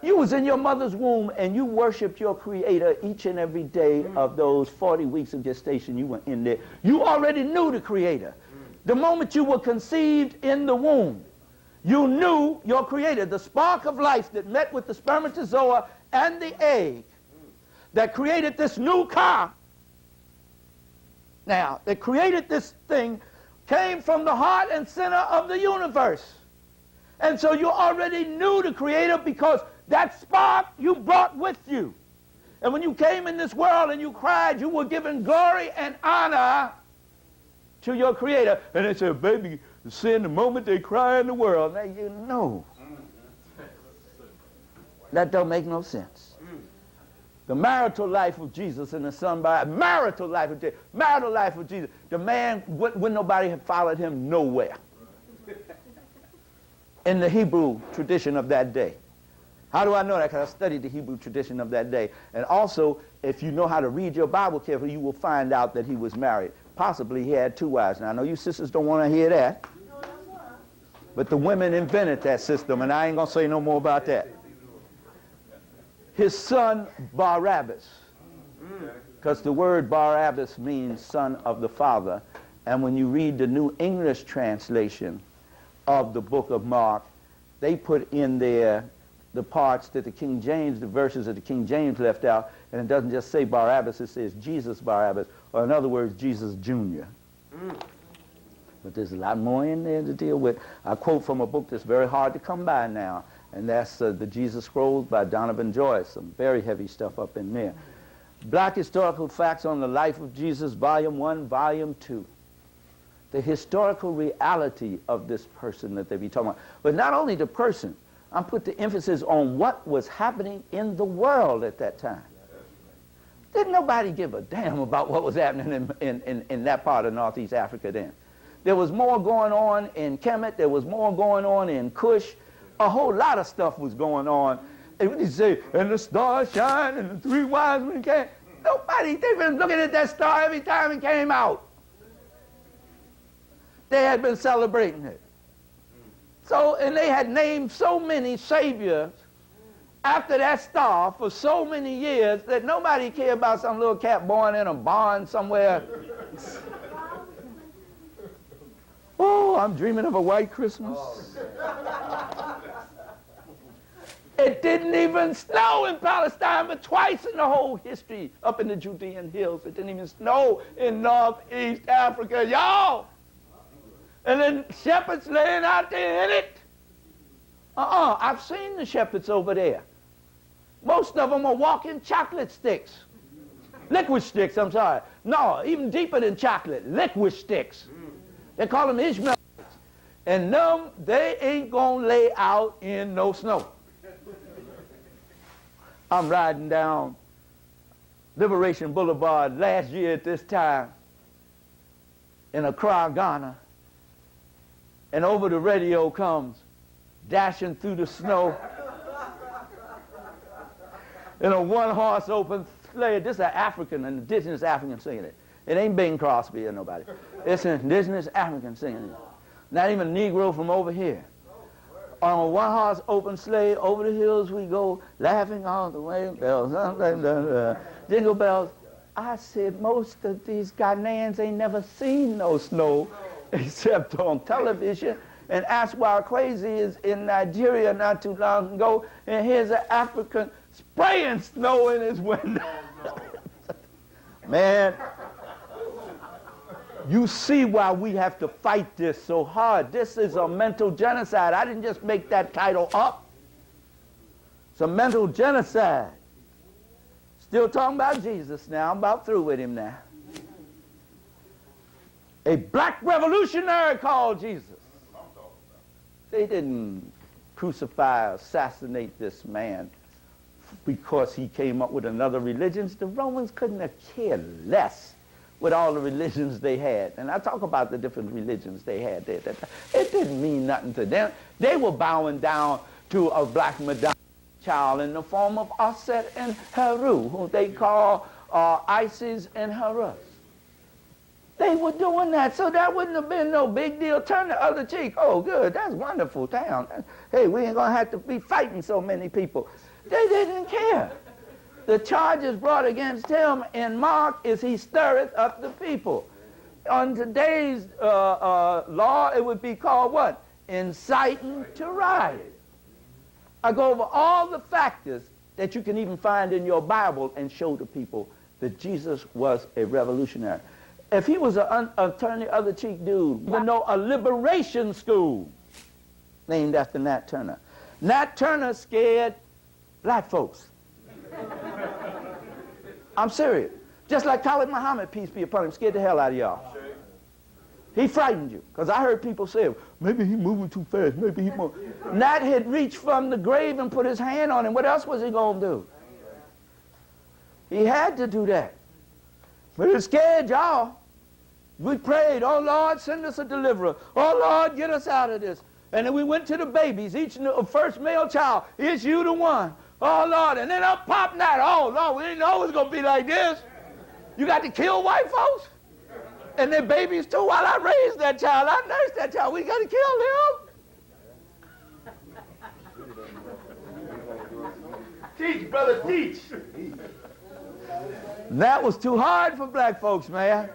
You was in your mother's womb and you worshiped your Creator each and every day of those 40 weeks of gestation you were in there. You already knew the Creator. The moment you were conceived in the womb, you knew your Creator, the spark of life that met with the spermatozoa and the egg that created this new car. Now, that created this thing came from the heart and center of the universe. And so you already knew the Creator because that spark you brought with you. And when you came in this world and you cried, you were giving glory and honor to your Creator. And they said, baby, sin the moment they cry in the world. Now you know. That don't make no sense. The marital life of Jesus and the son by marital life of Jesus. The man, wouldn't nobody have followed him nowhere. In the Hebrew tradition of that day. How do I know that? Because I studied the Hebrew tradition of that day. And also, if you know how to read your Bible carefully, you will find out that he was married. Possibly he had 2 wives. Now, I know you sisters don't want to hear that. But the women invented that system, and I ain't going to say no more about that. His son, Barabbas, because the word Barabbas means son of the father. And when you read the New English translation of the book of Mark, they put in there the parts that the King James, the verses that the King James left out, and it doesn't just say Barabbas, it says Jesus Barabbas, or in other words, Jesus Jr. But there's a lot more in there to deal with. I quote from a book that's very hard to come by now, and that's the Jesus Scrolls by Donovan Joyce. Some very heavy stuff up in there. Black Historical Facts on the Life of Jesus, Volume 1, Volume 2. The historical reality of this person that they be talking about. But not only the person, I put the emphasis on what was happening in the world at that time. Didn't nobody give a damn about what was happening in that part of Northeast Africa then. There was more going on in Kemet, there was more going on in Kush. A whole lot of stuff was going on. And when you say, and the stars shine, and the 3 wise men came, nobody, they've been looking at that star every time it came out. They had been celebrating it. So, and they had named so many saviors after that star for so many years that nobody cared about some little cat born in a barn somewhere. Oh, I'm dreaming of a white Christmas. It didn't even snow in Palestine but twice in the whole history up in the Judean hills. It didn't even snow in Northeast Africa, y'all. And then shepherds laying out there in it. I've seen the shepherds over there. Most of them are walking chocolate sticks. Liquid sticks, I'm sorry. No, even deeper than chocolate, liquid sticks. They call them Ishmaelites. And them, they ain't gonna lay out in no snow. I'm riding down Liberation Boulevard last year at this time in Accra, Ghana, and over the radio comes dashing through the snow in a one-horse open sleigh. This is an African, an indigenous African singing it. It ain't Bing Crosby or nobody. It's an indigenous African singing it. Not even a Negro from over here. On a one-horse open sleigh, over the hills we go, laughing all the way, bells, jingle bells. I said, most of these Ghanaians ain't never seen no snow except on television. And asked why crazy is in Nigeria not too long ago, and here's an African spraying snow in his window. Man, you see why we have to fight this so hard. This is a mental genocide. I didn't just make that title up. It's a mental genocide. Still talking about Jesus now. I'm about through with him now. A black revolutionary called Jesus. They didn't crucify or assassinate this man because he came up with another religion. The Romans couldn't have cared less with all the religions they had. And I talk about the different religions they had there. It didn't mean nothing to them. They were bowing down to a black Madonna child in the form of Aset and Heru, who they call Isis and Horus. They were doing that, so that wouldn't have been no big deal. Turn the other cheek. Oh, good, that's wonderful town. Hey, we ain't gonna have to be fighting so many people. They didn't care. The charges brought against him in Mark is he stirreth up the people. On today's law, it would be called what? Inciting to riot. I go over all the factors that you can even find in your Bible and show to people that Jesus was a revolutionary. If he was a turn the other cheek dude, we know a liberation school named after Nat Turner. Nat Turner scared black folks. I'm serious. Just like Khalid Muhammad, peace be upon him, scared the hell out of y'all. He frightened you, because I heard people say, maybe he moving too fast, maybe he moving. Nat had reached from the grave and put his hand on him. What else was he going to do? He had to do that. But it scared y'all. We prayed, oh Lord, send us a deliverer. Oh Lord, get us out of this. And then we went to the babies, each first male child, is you the one. Oh Lord, and then up popped Nat. Oh Lord, we didn't know it was going to be like this. You got to kill white folks? And their babies too. While I raised that child, I nursed that child. We got to kill him. Teach, brother, teach. That was too hard for black folks, man.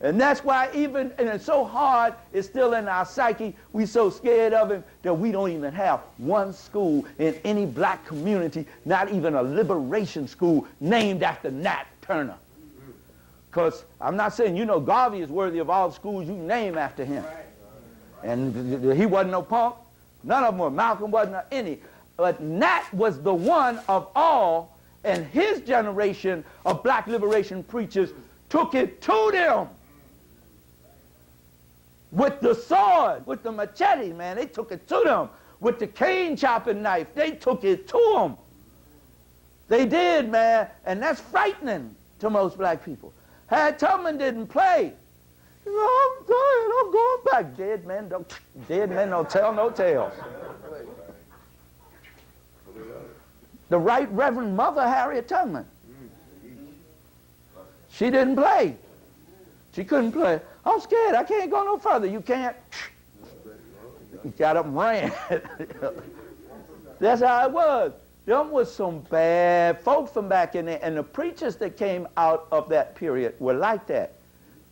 And that's why and it's so hard, it's still in our psyche, we so scared of him that we don't even have one school in any black community, not even a liberation school named after Nat Turner. Because I'm not saying, Garvey is worthy of all schools you name after him. And he wasn't no punk. None of them were. Malcolm wasn't any. But Nat was the one of all, and his generation of black liberation preachers took it to them. With the sword, with the machete, man, they took it to them. With the cane chopping knife, they took it to them. They did, man, and that's frightening to most black people. Harriet Tubman didn't play. I'm tired, I'm going back. Dead men don't tell no tales. The Right Reverend Mother Harriet Tubman. She didn't play. She couldn't play. I'm scared, I can't go no further. You can't. He got up and ran. That's how it was. Them was some bad folks from back in there, and the preachers that came out of that period were like that.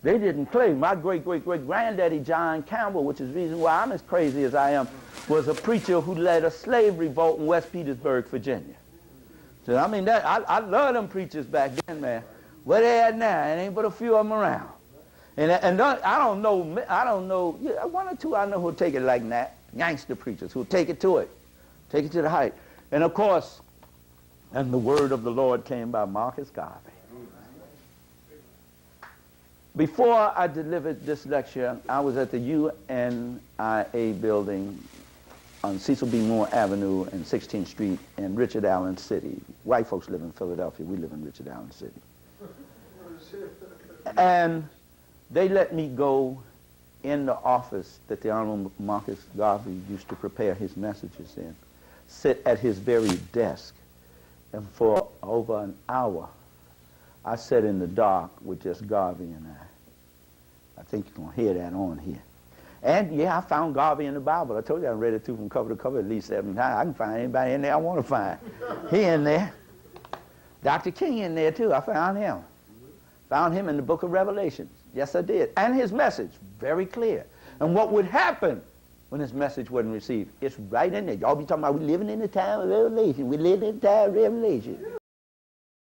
They didn't play. My great-great-great-granddaddy, John Campbell, which is the reason why I'm as crazy as I am, was a preacher who led a slave revolt in West Petersburg, Virginia. So, I mean, I love them preachers back then, man. Where they at now? It ain't but a few of them around. And I don't know, yeah, one or two I know who'll take it like that, gangster preachers who'll take it to the height. And of course, and the word of the Lord came by Marcus Garvey. Before I delivered this lecture, I was at the UNIA building on Cecil B. Moore Avenue and 16th Street in Richard Allen City. White folks live in Philadelphia. We live in Richard Allen City. And they let me go in the office that the Honorable Marcus Garvey used to prepare his messages in, sit at his very desk, and for over an hour, I sat in the dark with just Garvey and I think you're going to hear that on here. And yeah, I found Garvey in the Bible. I told you I read it through from cover to cover at least 7 times. I can find anybody in there I want to find. He in there. Dr. King in there too. I found him. Found him in the book of Revelation. Yes, I did. And his message, very clear. And what would happen when his message wasn't received? It's right in there. Y'all be talking about we living in the time of Revelation. We live in the time of Revelation.